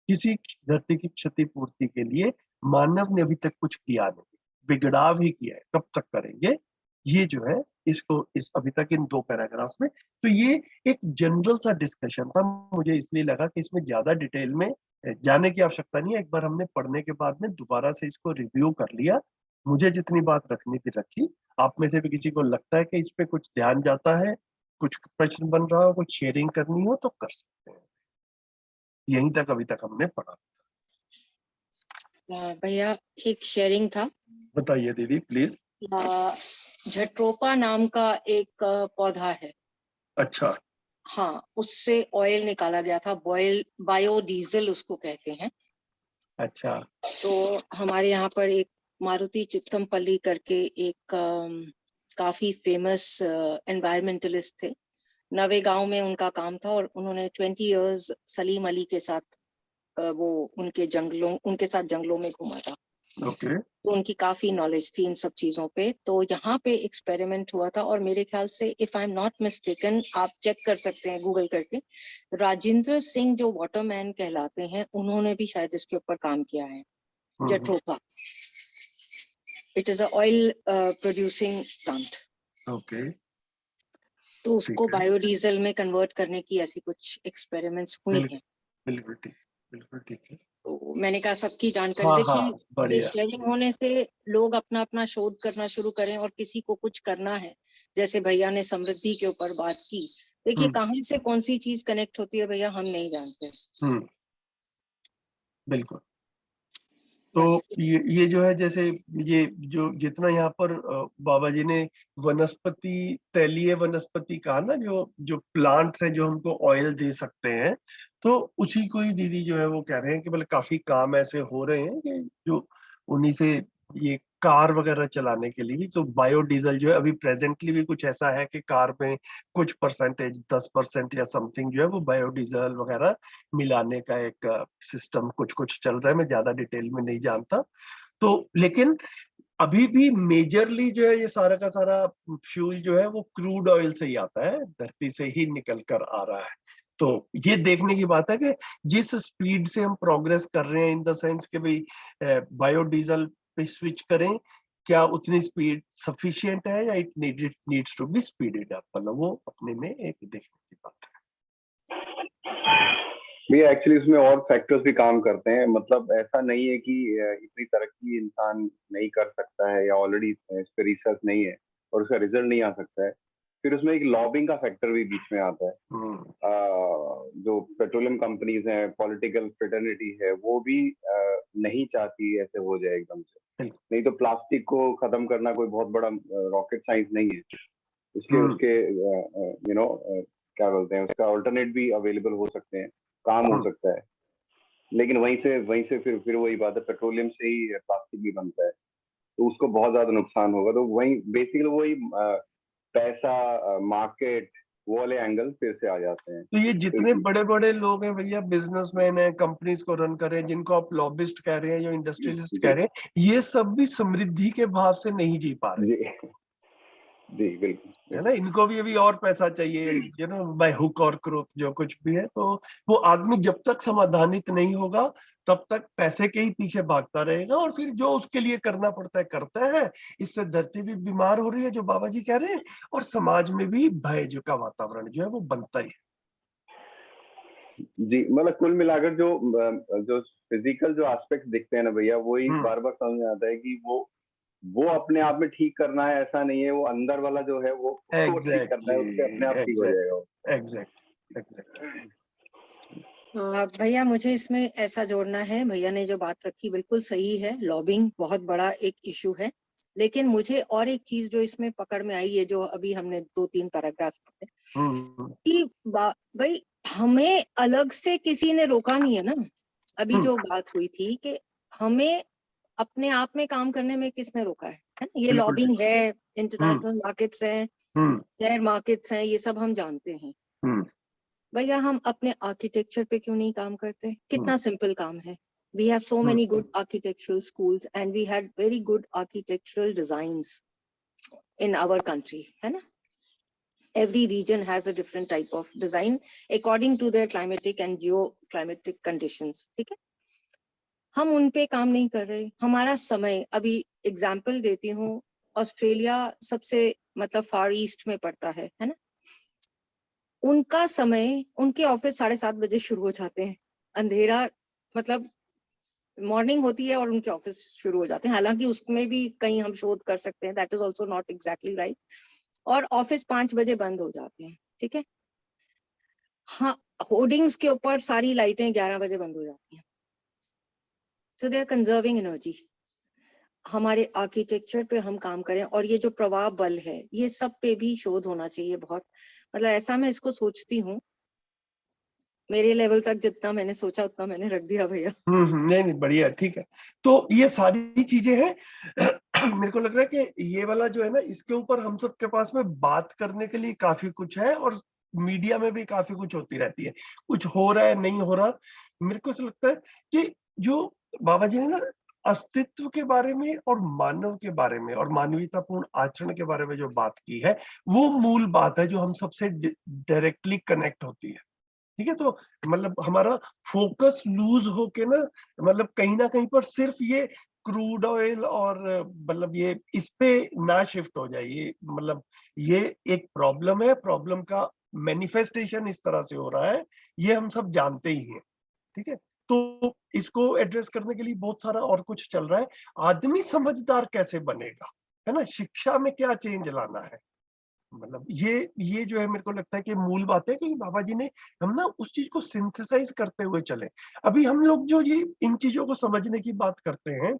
किसी धरती की क्षतिपूर्ति के लिए मानव ने अभी तक कुछ किया नहीं, बिगड़ाव ही किया है, कब तक करेंगे। ये जो है इसको इस अभी तक इन 2 पैराग्राफ्स में, तो ये एक जनरल सा डिस्कशन था, मुझे इसलिए लगा कि इसमें ज्यादा डिटेल में जाने की आवश्यकता नहीं है। एक बार हमने पढ़ने के बाद में दोबारा से इसको रिव्यू कर लिया, मुझे जितनी बात रखनी थी रखी। आप में से भी किसी को लगता है कि इस पे कुछ ध्यान जाता है कुछ प्रश्न बन रहा हो, कुछ शेयरिंग करनी हो तो कर सकते हैं। यहीं तक अभी तक हमने पढ़ा। भैया एक शेयरिंग था। बताइए दीदी प्लीज। झट्रोपा नाम का एक पौधा है। अच्छा। हाँ, उससे ऑयल निकाला गया था, बायोडीजल उसको कहते हैं। अच्छा। तो हमारे यहाँ पर एक मारुति चित्तमपल्ली करके एक काफी फेमस एनवायरमेंटलिस्ट थे। नवेगांव में उनका काम था और उन्होंने 20 इयर्स सलीम अली के साथ वो उनके साथ जंगलों में घूमा था। ओके। तो उनकी काफी नॉलेज थी इन सब चीजों पे। तो यहाँ पे एक्सपेरिमेंट हुआ था और मेरे ख्याल से if I am not mistaken, आप चेक कर सकते हैं गूगल करके, राजेंद्र सिंह जो वाटरमैन कहलाते हैं, उन्होंने भी शायद इसके ऊपर काम किया है। Jatropha, it is a oil producing plant. Okay. तो उसको ठीक है। बायोडीजल में कन्वर्ट करने की ऐसी कुछ एक्सपेरिमेंट्स हुई हैं। बिल्कुल ठीक, बिल्कुल ठीक है। तो मैंने कहा सबकी जानकारी। हाँ, देखिए, हाँ, बढ़िया। शेयरिंग होने से लोग अपना अपना शोध करना शुरू करें और किसी को कुछ करना है, जैसे भैया ने समृद्धि के ऊपर बात की। देखिए कहाँ से कौन सी चीज कनेक्ट होती है भैया, हम नहीं जानते। बिल्कुल। तो ये जो है, जैसे ये जो जितना यहाँ पर बाबा जी ने वनस्पति, तैलीय वनस्पति कहा ना, जो प्लांट्स हैं जो हमको ऑयल दे सकते हैं, तो उसी को ही दीदी जो है वो कह रहे हैं कि मतलब काफी काम ऐसे हो रहे हैं कि जो उन्हीं से ये कार वगैरह चलाने के लिए भी, तो बायोडीजल जो है अभी प्रेजेंटली भी कुछ ऐसा है कि कार में कुछ परसेंटेज 10% या समथिंग जो है वो बायोडीजल वगैरह मिलाने का एक सिस्टम कुछ चल रहा है। मैं ज्यादा डिटेल में नहीं जानता। तो लेकिन अभी भी मेजरली जो है ये सारा का सारा फ्यूल जो है वो क्रूड ऑयल से ही आता है, धरती से ही निकल कर आ रहा है। तो ये देखने की बात है कि जिस स्पीड से हम प्रोग्रेस कर रहे हैं, इन द सेंस कि भाई बायोडीजल पे स्विच करें, क्या उतनी स्पीड सफिशिएंट है या it needs to be speeded up, मतलब वो अपने में एक देखने की बात है। भैया एक्चुअली इसमें और फैक्टर्स भी काम करते हैं। मतलब ऐसा नहीं है कि इतनी तरक्की इंसान नहीं कर सकता है या ऑलरेडी इस पे रिसर्च नहीं है और उसका रिजल्ट नहीं आ सकता है। फिर उसमें एक लॉबिंग का फैक्टर भी बीच में आता है। जो पेट्रोलियम कंपनीज हैं, पॉलिटिकल फ्रेटर्निटी है, वो भी नहीं चाहती ऐसे हो जाए एकदम से। नहीं तो प्लास्टिक को खत्म करना कोई बहुत बड़ा रॉकेट साइंस नहीं है। उसके क्या बोलते हैं, उसका ऑल्टरनेट भी अवेलेबल हो सकते हैं, काम हो सकता है। लेकिन वहीं से फिर वही बात है, पेट्रोलियम से ही प्लास्टिक भी बनता है, तो उसको बहुत ज्यादा नुकसान होगा। तो वही बेसिकली वही पैसा, मार्केट, वो वाले एंगल फिर से आ जाते हैं। तो ये जितने बड़े बड़े लोग हैं भैया, बिजनेसमैन हैं, कंपनीज को रन कर रहे हैं, जिनको आप लॉबिस्ट कह रहे हैं या इंडस्ट्रियलिस्ट कह रहे हैं, ये सब भी समृद्धि के भाव से नहीं जी पा रहे। जी बिल्कुल, है ना, इनको भी अभी और पैसा चाहिए, बाय हुक और क्रोक जो कुछ भी है। तो वो आदमी जब तक समाधानित नहीं होगा तब तक पैसे के ही पीछे भागता रहेगा, और फिर जो उसके लिए करना पड़ता है करता है। इससे धरती भी बीमार हो रही है, जो बाबा जी कह रहे हैं, और समाज में भी भय जो का वातावरण जो है वो बनता ही है। जी, मतलब कुल मिलाकर जो फिजिकल जो एस्पेक्ट दिखते हैं ना भैया, वही बार बार समझ में आता है कि वो अपने आप में ठीक करना है, ऐसा नहीं है। वो अंदर वाला जो है वो ठीक करना है, उससे अपने आप ठीक हो जाएगा। एग्जैक्टली। भैया मुझे इसमें ऐसा जोड़ना है, भैया ने जो बात रखी बिल्कुल सही है, लॉबिंग बहुत बड़ा एक इशू है। लेकिन मुझे और एक चीज जो इसमें पकड़ में आई है, जो अभी हमने 2-3 पैराग्राफ पढ़े, कि भाई हमें अलग से किसी ने रोका नहीं है ना। अभी जो बात हुई थी कि हमें अपने आप में काम करने में किसने रोका है ना? ये लॉबिंग है, इंटरनेशनल मार्केट्स हैं, शेयर मार्केट्स हैं, ये सब हम जानते हैं। भैया हम अपने आर्किटेक्चर पे क्यों नहीं काम करते? कितना सिंपल काम है। We have so many good architectural schools and we had very good architectural designs in our country, है ना? Every region has a different type of design according to their climatic and geoclimatic conditions, ठीक है? हम उन पे काम नहीं कर रहे। हमारा समय, अभी एग्जाम्पल देती हूँ, ऑस्ट्रेलिया सबसे मतलब फार ईस्ट में पड़ता है ना? उनका समय, उनके ऑफिस 7:30 बजे शुरू हो जाते हैं, अंधेरा मतलब मॉर्निंग होती है और उनके ऑफिस शुरू हो जाते हैं। हालांकि उसमें भी कहीं हम शोध कर सकते हैं, that is also not exactly right. और ऑफिस 5 बजे बंद हो जाते हैं, ठीक है। हाँ, होर्डिंग्स के ऊपर सारी लाइटें 11 बजे बंद हो जाती हैं, सो दे आर कंजर्विंग एनर्जी। हमारे आर्किटेक्चर पे हम काम करें, और ये जो प्रवाह बल है, ये सब पे भी शोध होना चाहिए बहुत। मतलब ऐसा मैं इसको सोचती हूँ, मेरे लेवल तक जितना मैंने सोचा उतना मैंने रख दिया भैया। नहीं नहीं, बढ़िया, ठीक है। तो ये सारी चीजें हैं। मेरे को लग रहा है कि ये वाला जो है ना, इसके ऊपर हम सब के पास में बात करने के लिए काफी कुछ है, और मीडिया में भी काफी कुछ होती रहती है, कुछ हो रहा है नहीं हो रहा। मेरे को ऐसा लगता है कि जो बाबा जी ने ना अस्तित्व के बारे में और मानव के बारे में और मानवीयतापूर्ण आचरण के बारे में जो बात की है, वो मूल बात है जो हम सबसे डायरेक्टली कनेक्ट होती है। ठीक है, तो मतलब हमारा फोकस लूज होके ना, मतलब कहीं ना कहीं पर सिर्फ ये क्रूड ऑयल और मतलब ये इस पे ना शिफ्ट हो जाए। ये मतलब ये एक प्रॉब्लम है, प्रॉब्लम का मैनिफेस्टेशन इस तरह से हो रहा है, ये हम सब जानते ही हैं। ठीक है, तो इसको एड्रेस करने के लिए बहुत सारा और कुछ चल रहा है। आदमी समझदार कैसे बनेगा, है ना, शिक्षा में क्या चेंज लाना है, मतलब ये जो है मेरे को लगता है कि मूल बात है कि बाबा जी ने हम ना उस चीज को सिंथेसाइज करते हुए चले। अभी हम लोग जो ये इन चीजों को समझने की बात करते हैं,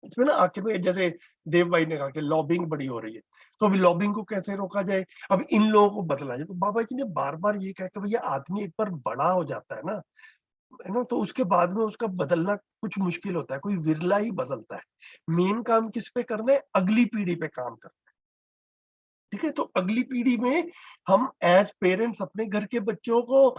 इसमें ना आखिर में जैसे देव भाई ने कहा कि लॉबिंग बड़ी हो रही है, तो अभी लॉबिंग को कैसे रोका जाए, अब इन लोगों को बदला जाए। तो बाबा जी ने बार बार ये कहा कि भैया आदमी एक बार बड़ा हो जाता है ना, तो उसके बाद में उसका बदलना कुछ मुश्किल होता है, कोई विरला ही बदलता है। मेन काम किस पे करना है, अगली पीढ़ी पे काम करना है। ठीक है, तो अगली पीढ़ी में हम एज पेरेंट्स अपने घर के बच्चों को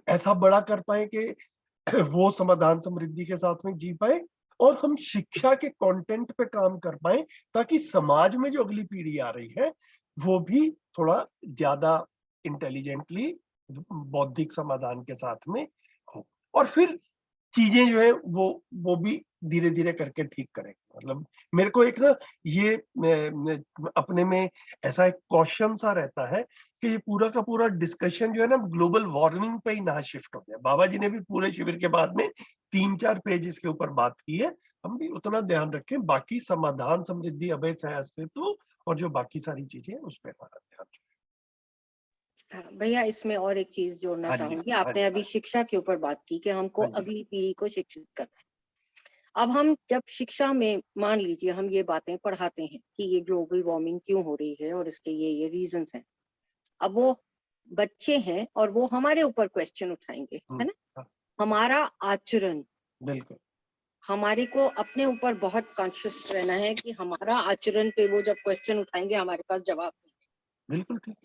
ऐसा बड़ा कर पाए कि वो समाधान समृद्धि के साथ में जी पाए, और हम शिक्षा के कंटेंट पे काम कर पाए, ताकि समाज में जो अगली पीढ़ी आ रही है वो भी थोड़ा ज्यादा इंटेलिजेंटली बौद्धिक समाधान के साथ में हो, और फिर चीजें जो है वो भी धीरे धीरे करके ठीक करेंगे। मतलब मेरे को एक ना ये अपने में ऐसा एक क्वेश्चन सा रहता है कि ये पूरा का पूरा डिस्कशन जो है ना ग्लोबल वार्मिंग पे ही ना शिफ्ट हो जाए। बाबा जी ने भी पूरे शिविर के बाद में 3-4 पेज इसके ऊपर बात की है, हम भी उतना ध्यान रखें, बाकी समाधान समृद्धि अभय सह अस्तित्व और जो बाकी सारी चीजें हैं उस पर हमारा ध्यान रखें। भैया इसमें और एक चीज जोड़ना हाँ जी, चाहूंगी। हाँ आपने जी, अभी शिक्षा के ऊपर बात की कि हमको हाँ जी। अगली पीढ़ी को शिक्षित करना है। अब हम जब शिक्षा में मान लीजिए हम ये बातें पढ़ाते हैं कि ये ग्लोबल वार्मिंग क्यों हो रही है और इसके ये रीजंस हैं, अब वो बच्चे हैं और वो हमारे ऊपर क्वेश्चन उठाएंगे, है ना। हाँ, हमारा आचरण, बिल्कुल हमारे को अपने ऊपर बहुत कॉन्शियस रहना है कि हमारा आचरण पे वो जब क्वेश्चन उठाएंगे हमारे पास जवाब नहीं है। बिल्कुल ठीक,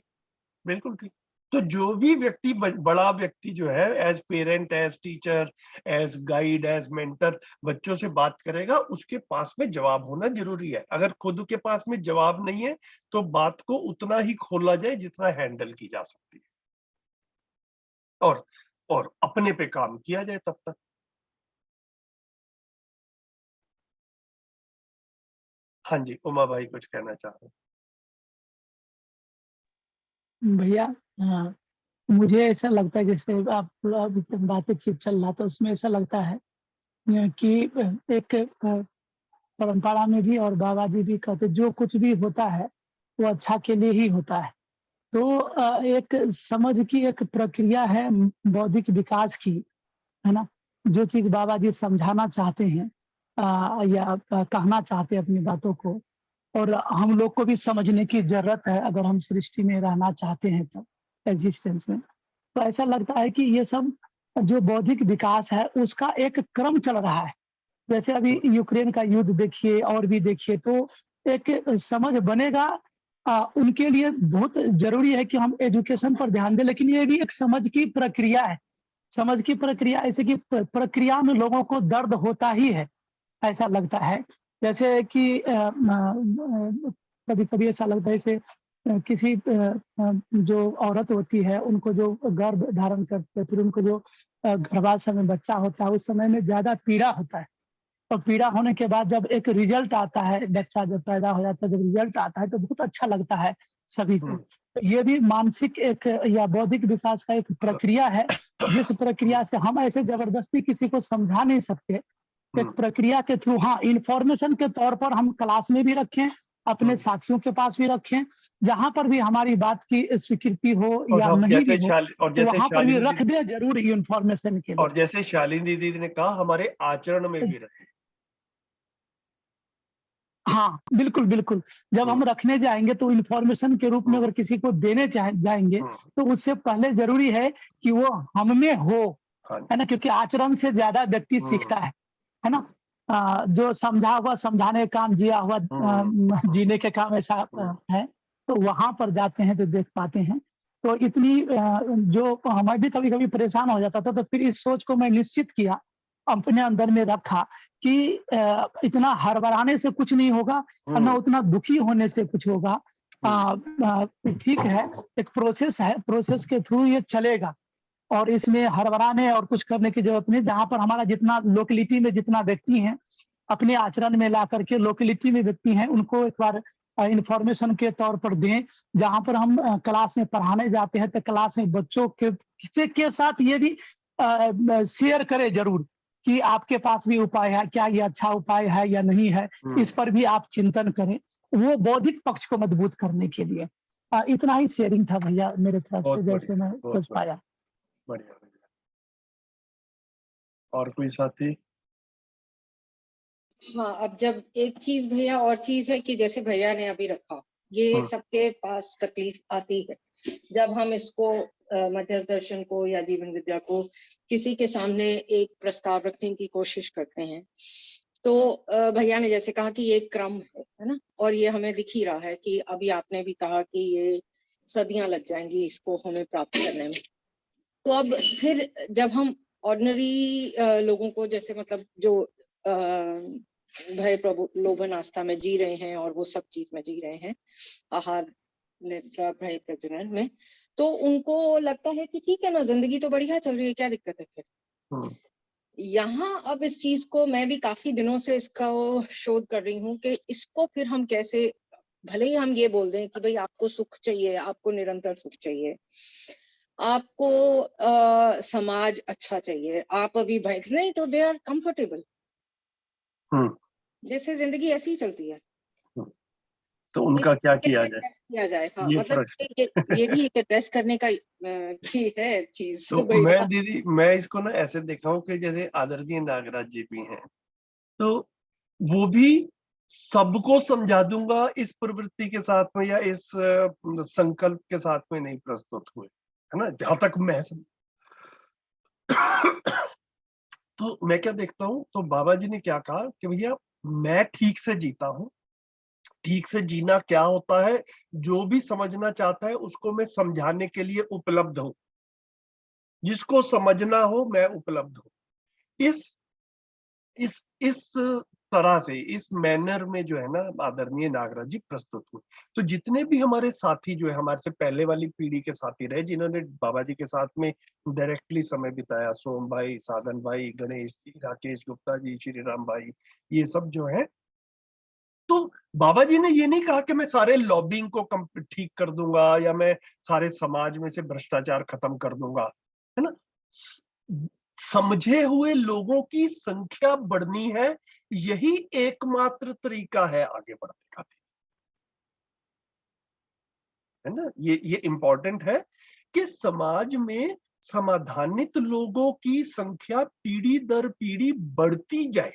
बिल्कुल ठीक। तो जो भी व्यक्ति बड़ा व्यक्ति जो है as parent, as teacher, as guide, as mentor बच्चों से बात करेगा, उसके पास में जवाब होना जरूरी है। अगर खुद के पास में जवाब नहीं है तो बात को उतना ही खोला जाए जितना हैंडल की जा सकती है, और अपने पे काम किया जाए तब तक। हाँ जी, उमा भाई कुछ कहना चाह रहे भैया, हाँ, मुझे ऐसा लगता है जैसे आप अभी तक बातचीत चल रहा था उसमें ऐसा लगता है कि एक परंपरा में भी और बाबा जी भी कहते जो कुछ भी होता है वो अच्छा के लिए ही होता है। तो एक समझ की एक प्रक्रिया है बौद्धिक विकास की, है ना? जो चीज़ बाबा जी समझाना चाहते हैं या कहना चाहते हैं अपनी बातों को, और हम लोग को भी समझने की ज़रूरत है अगर हम सृष्टि में रहना चाहते हैं तो, एग्जिस्टेंस में। तो ऐसा लगता है कि ये सब जो बौद्धिक विकास है उसका एक क्रम चल रहा है। जैसे अभी यूक्रेन का युद्ध देखिए और भी देखिए, तो एक समझ बनेगा। उनके लिए बहुत ज़रूरी है कि हम एजुकेशन पर ध्यान दें, लेकिन ये भी एक समझ की प्रक्रिया है। समझ की प्रक्रिया ऐसे कि प्रक्रिया में लोगों को दर्द होता ही है, ऐसा लगता है। जैसे कि कभी-कभी ऐसा लगता है जैसे किसी जो औरत होती है उनको जो गर्भ धारण करते हैं, फिर उनको जो गर्भाशय में बच्चा होता है उस समय में ज़्यादा पीड़ा होता है। और पीड़ा होने के बाद जब एक रिजल्ट आता है, बच्चा जब पैदा हो जाता है, जब रिजल्ट आता है तो बहुत अच्छा लगता है सभी को। तो ये भी मानसिक एक या बौद्धिक विकास का एक प्रक्रिया है, जिस प्रक्रिया से हम ऐसे ज़बरदस्ती किसी को समझा नहीं सकते। एक प्रक्रिया के थ्रू हाँ, इन्फॉर्मेशन के तौर पर हम क्लास में भी रखें अपने साथियों के पास भी रखें, जहां पर भी हमारी बात की स्वीकृति हो और या हम नहीं जैसे भी हो, और तो जैसे वहां पर भी शालिनी रख दें जरूर इंफॉर्मेशन के लिए। और जैसे शालिनी दीदी ने कहा, हमारे आचरण में भी रखें। हाँ, बिल्कुल, बिल्कुल। जब हम रखने जाएँगे तो इन्फॉर्मेशन के रूप में अगर किसी को देने जाएँगे, तो उससे पहले ज़रूरी है कि वो हम में हो, हाँ है ना? क्योंकि आचरण से ज़्यादा व्यक्ति सीखता है ना? जो समझा हुआ समझाने का काम, जिया हुआ जीने के काम, ऐसा है। तो वहाँ पर जाते हैं तो देख पाते हैं। तो इतनी जो मैं भी कभी-कभी परेशान हो जाता था, तो फिर इस सोच को मैं निश्चित किया, अपने अंदर में रखा कि इतना हड़बड़ाने से कुछ नहीं होगा और ना उतना दुखी होने से कुछ होगा। ठीक है, एक प्रोसेस है, प्रोसेस के थ्रू ये चलेगा और इसमें हड़बड़ाने और कुछ करने की ज़रूरत नहीं। जहाँ पर हमारा जितना लोकेलिटी में जितना व्यक्ति हैं, अपने आचरण में ला करके लोकेलिटी में व्यक्ति हैं, उनको एक बार इन्फॉर्मेशन के तौर पर दें। जहाँ पर हम क्लास में पढ़ाने जाते हैं, तो क्लास में बच्चों के साथ ये भी शेयर करें ज़रूर कि आपके पास भी उपाय है, क्या ये अच्छा उपाय है या नहीं है, इस पर भी आप चिंतन करें। वो बौद्धिक पक्ष को मजबूत करने के लिए। इतना ही शेयरिंग था भैया मेरे तरफ बहुत से, जैसे मैं बहुत सोच पाया। बढ़िया। और कोई साथी? हाँ, अब जब एक चीज भैया और चीज है कि जैसे भैया ने अभी रखा, ये सबके पास तकलीफ आती है जब हम इसको मध्यस्थ दर्शन को या जीवन विद्या को किसी के सामने एक प्रस्ताव रखने की कोशिश करते हैं। तो भैया ने जैसे कहा कि ये एक क्रम है ना, और ये हमें दिख ही रहा है कि अभी आपने भी कहा कि ये सदियां लग जाएंगी इसको हमें प्राप्त करने में। तो अब फिर जब हम ऑर्डिनरी लोगों को, जैसे मतलब जो भय प्रलोभन आस्था में जी रहे हैं और वो सब चीज में जी रहे हैं, आहार निद्रा भय प्रजनन में, तो उनको लगता है कि ठीक है ना, जिंदगी तो बढ़िया चल रही है, क्या दिक्कत है फिर। यहाँ अब इस चीज को मैं भी काफी दिनों से इसका शोध कर रही हूँ कि इसको फिर हम कैसे, भले ही हम ये बोल दें कि भाई आपको सुख चाहिए, आपको निरंतर सुख चाहिए, आपको समाज अच्छा चाहिए, आप अभी भय नहीं, तो दे आर कंफर्टेबल, जैसे जिंदगी ऐसी ही चलती है। तो उनका क्या किया जाए? किया जाए, हाँ, ये मतलब ये भी एक एड्रेस करने का की है चीज। तो मैं दीदी, मैं इसको ना ऐसे देखा हूँ कि जैसे आदरणीय नागराज जी भी हैं, तो वो भी सबको समझा दूंगा इस प्रवृत्ति के साथ में या इस संकल्प के साथ में नहीं प्रस्तुत हुए, है ना, जहां तक मैं तो मैं क्या देखता हूँ, तो बाबा जी ने क्या कहा कि भैया मैं ठीक से जीता हूँ। ठीक से जीना क्या होता है, जो भी समझना चाहता है उसको मैं समझाने के लिए उपलब्ध हूं, जिसको समझना हो मैं उपलब्ध हूं। इस तरह से, इस मैनर में जो है ना आदरणीय नागराज जी प्रस्तुत हुए। तो जितने भी हमारे साथी जो है, हमारे से पहले वाली पीढ़ी के साथी रहे, जिन्होंने बाबा जी के साथ में डायरेक्टली समय बिताया, सोम भाई, साधन भाई, गणेश जी, राकेश गुप्ता जी, श्री राम भाई, ये सब जो है, तो बाबा जी ने ये नहीं कहा कि मैं सारे लॉबिंग को ठीक कर दूंगा या मैं सारे समाज में से भ्रष्टाचार खत्म कर दूंगा, है ना। समझे हुए लोगों की संख्या बढ़नी है, यही एकमात्र तरीका है आगे बढ़ने का, है ना। ये इंपॉर्टेंट है कि समाज में समाधानित लोगों की संख्या पीढ़ी दर पीढ़ी बढ़ती जाए,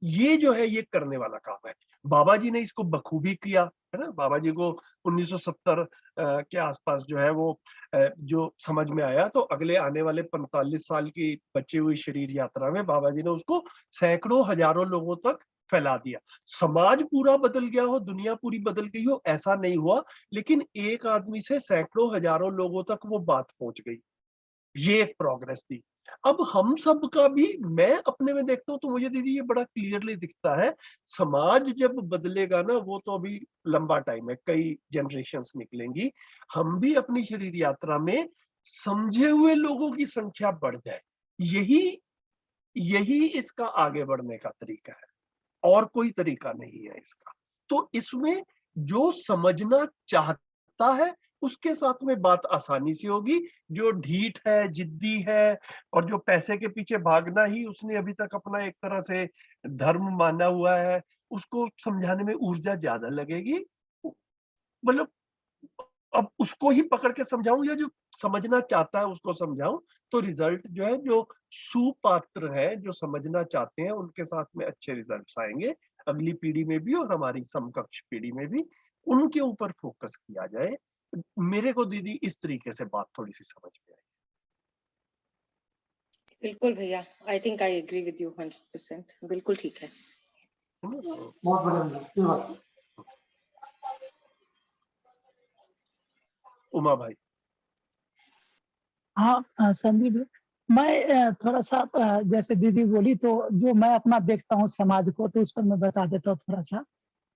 ये जो है ये करने वाला काम है। बाबा जी ने इसको बखूबी किया, है ना। बाबा जी को 1970 के आसपास जो है वो जो समझ में आया, तो अगले आने वाले 45 साल की बची हुई शरीर यात्रा में बाबा जी ने उसको सैकड़ों हजारों लोगों तक फैला दिया। समाज पूरा बदल गया हो, दुनिया पूरी बदल गई हो, ऐसा नहीं हुआ, लेकिन एक आदमी से सैकड़ों हजारों लोगों तक वो बात पहुंच गई, ये एक प्रोग्रेस थी। अब हम सब का भी, मैं अपने में देखता हूँ तो मुझे दीदी ये बड़ा क्लियरली दिखता है, समाज जब बदलेगा ना, वो तो अभी लंबा टाइम है, कई जनरेशंस निकलेंगी। हम भी अपनी शरीर यात्रा में समझे हुए लोगों की संख्या बढ़ जाए, यही इसका आगे बढ़ने का तरीका है, और कोई तरीका नहीं है इसका। तो इसमें जो समझना चाहता है उसके साथ में बात आसानी से होगी, जो ढीठ है, जिद्दी है, और जो पैसे के पीछे भागना ही उसने अभी तक अपना एक तरह से धर्म माना हुआ है, उसको समझाने में ऊर्जा ज्यादा लगेगी, मतलब अब उसको ही पकड़ के समझाऊं या जो समझना चाहता है उसको समझाऊं, तो रिजल्ट जो है, जो सुपात्र है, जो समझना चाहते हैं, उनके साथ में अच्छे रिजल्ट्स आएंगे, अगली पीढ़ी में भी और हमारी समकक्ष पीढ़ी में भी। उनके ऊपर फोकस किया जाए। मेरे को दीदी इस तरीके से बात थोड़ी सी समझ में आई। बिल्कुल भैया, I think I agree with you 100%, बिल्कुल ठीक है। बहुत बढ़िया भैया, ये बात। उमा भाई। हाँ संदीप, मैं थोड़ा सा जैसे दीदी बोली, तो जो मैं अपना देखता हूँ समाज को, तो उस पर मैं बता देता हूँ थोड़ा सा,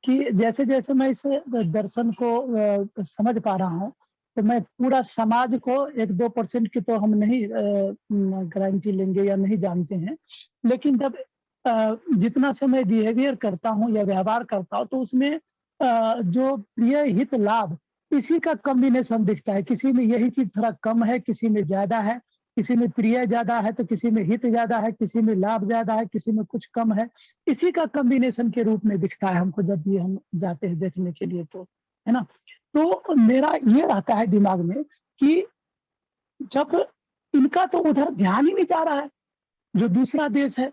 कि जैसे जैसे मैं इस दर्शन को समझ पा रहा हूँ, तो मैं पूरा समाज को 1-2% की तो हम नहीं गारंटी लेंगे या नहीं जानते हैं, लेकिन जब जितना समय बिहेवियर करता हूँ या व्यवहार करता हूँ, तो उसमें जो प्रिय हित लाभ, इसी का कॉम्बिनेशन दिखता है। किसी में यही चीज थोड़ा कम है, किसी में ज्यादा है, किसी में प्रिय ज्यादा है तो किसी में हित ज्यादा है, किसी में लाभ ज्यादा है, किसी में कुछ कम है। इसी का कॉम्बिनेशन के रूप में दिखता है हमको जब भी हम जाते हैं देखने के लिए, तो है ना। तो मेरा ये रहता है दिमाग में कि जब इनका तो उधर ध्यान ही नहीं जा रहा है, जो दूसरा देश है,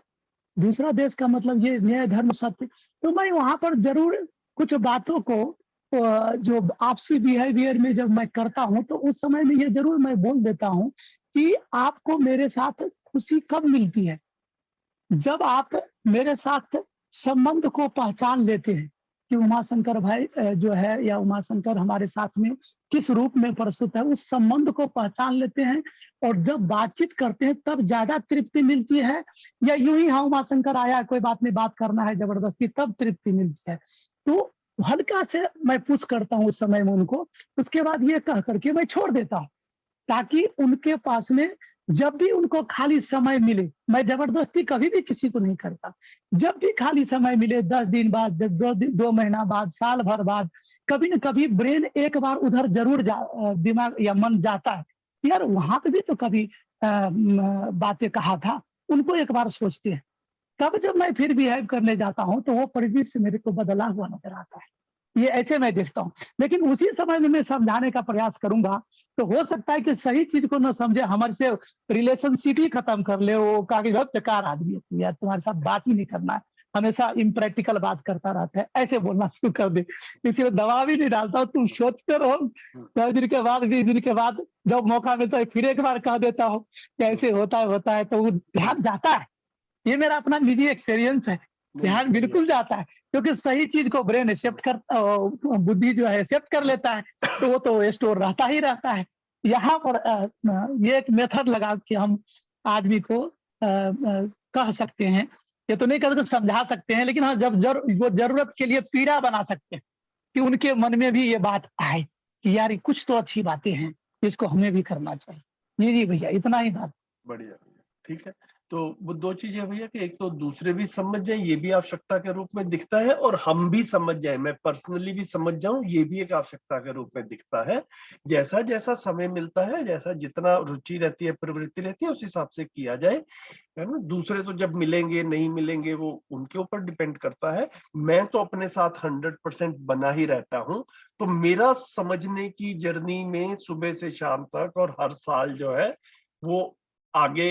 दूसरा देश का मतलब ये न्याय धर्म सत्य, तो मैं वहां पर जरूर कुछ बातों को जो आपसी बिहेवियर में जब मैं करता हूं, तो उस समय में ये जरूर मैं बोल देता हूं कि आपको मेरे साथ खुशी कब मिलती है, जब आप मेरे साथ संबंध को पहचान लेते हैं कि उमाशंकर भाई जो है, या उमाशंकर हमारे साथ में किस रूप में प्रस्तुत है, उस संबंध को पहचान लेते हैं, और जब बातचीत करते हैं तब ज्यादा तृप्ति मिलती है, या यूं ही हाँ उमाशंकर आया कोई बात नहीं बात करना है जबरदस्ती, तब तृप्ति मिलती है। तो हल्का से मैं पुश करता हूँ उस समय में उनको, उसके बाद ये कह करके मैं छोड़ देता हूँ, ताकि उनके पास में जब भी उनको खाली समय मिले, मैं जबरदस्ती कभी भी किसी को नहीं करता, जब भी खाली समय मिले, 10 दिन बाद, 2 महीना बाद, साल भर बाद, कभी न कभी ब्रेन एक बार उधर जरूर दिमाग या मन जाता है, यार वहां पे भी तो कभी बातें कहा था, उनको एक बार सोचते हैं। तब जब मैं फिर बिहेव करने जाता हूँ, तो वो परिदृश्य मेरे को बदला हुआ नजर आता है। ये ऐसे मैं देखता हूँ, लेकिन उसी समय में मैं समझाने का प्रयास करूंगा, तो हो सकता है कि सही चीज को न समझे, हमारे से रिलेशनशिप ही खत्म कर ले, वो कहा कि बहुत बेकार आदमी है तू, यार तुम्हारे साथ बात ही नहीं करना है, हमेशा इम्प्रैक्टिकल बात करता रहता है, ऐसे बोलना शुरू कर दे। किसी को दबाव ही नहीं डालता हूँ, तुम सोचते रहो, 10 दिन के बाद, 20 दिन के बाद जब मौका मिलता है फिर एक बार कह देता हूँ कि ऐसे होता है, तो वो ध्यान जाता है। ये मेरा अपना निजी एक्सपीरियंस है, ध्यान बिल्कुल जाता है, क्योंकि सही चीज को ब्रेन एक्सेप्ट करता, बुद्धि जो है एक्सेप्ट कर लेता है, तो वो तो स्टोर रहता ही रहता है। यहाँ पर ये एक मेथड लगा के हम आदमी को कह सकते हैं, ये तो नहीं कहते समझा सकते हैं, लेकिन हाँ जब वो जरूरत के लिए पीड़ा बना सकते हैं, कि उनके मन में भी ये बात आए कि यार कुछ तो अच्छी बातें हैं, इसको हमें भी करना चाहिए। जी भैया, इतना ही बात। बढ़िया, ठीक है। तो वो 2 चीजें भैया कि एक तो दूसरे भी समझ जाए, ये भी आवश्यकता के रूप में दिखता है, और हम भी समझ जाए, मैं पर्सनली भी समझ जाऊं, ये भी एक आवश्यकता के रूप में दिखता है। जैसा जैसा समय मिलता है, जैसा जितना रुचि रहती है, प्रवृत्ति रहती है, उस हिसाब से किया जाए, है ना। दूसरे तो जब मिलेंगे नहीं मिलेंगे वो उनके ऊपर डिपेंड करता है। मैं तो अपने साथ 100% बना ही रहता हूँ। तो मेरा समझने की जर्नी में सुबह से शाम तक और हर साल जो है वो आगे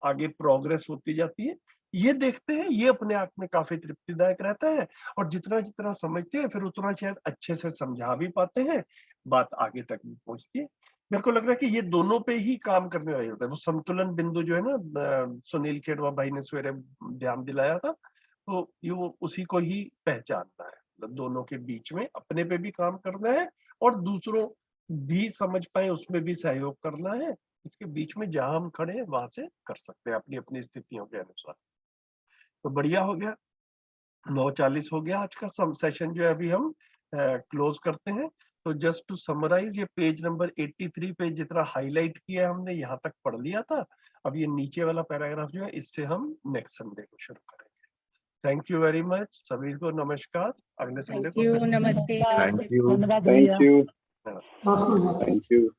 आगे प्रोग्रेस होती जाती है। ये देखते हैं, ये अपने आप में काफी तृप्तिदायक रहता है, और जितना जितना समझते हैं फिर उतना शायद अच्छे से समझा भी पाते हैं, बात आगे तक भी पहुंचती है। मेरे को लग रहा है कि ये दोनों पे ही काम करने वाला होता है। वो संतुलन बिंदु जो है ना, सुनील खेड़वा भाई ने सवेरे ध्यान दिलाया था, तो ये वो उसी को ही पहचानना है। मतलब दोनों के बीच में अपने पे भी काम करना है, और दूसरों भी समझ पाए उसमें भी सहयोग करना है। इसके बीच में जहां हम खड़े हैं वहां से कर सकते हैं अपनी अपनी स्थितियों के अनुसार। तो बढ़िया हो गया, 9:40 हो गया। आज का सेशन जो है अभी हम क्लोज करते हैं। तो जस्ट टू समराइज, ये पेज नंबर 83 पे जितना हाईलाइट किया है हमने यहाँ तक पढ़ लिया था। अब ये नीचे वाला पैराग्राफ जो है इससे हम नेक्स्ट संडे को शुरू करेंगे। थैंक यू वेरी मच, सभी को नमस्कार। अगले संडे थैंक को यू, फिर नमस्ते। थैंक यू, धन्यवाद थैंक भैया। यू, नमस्ते भैया। Thank you.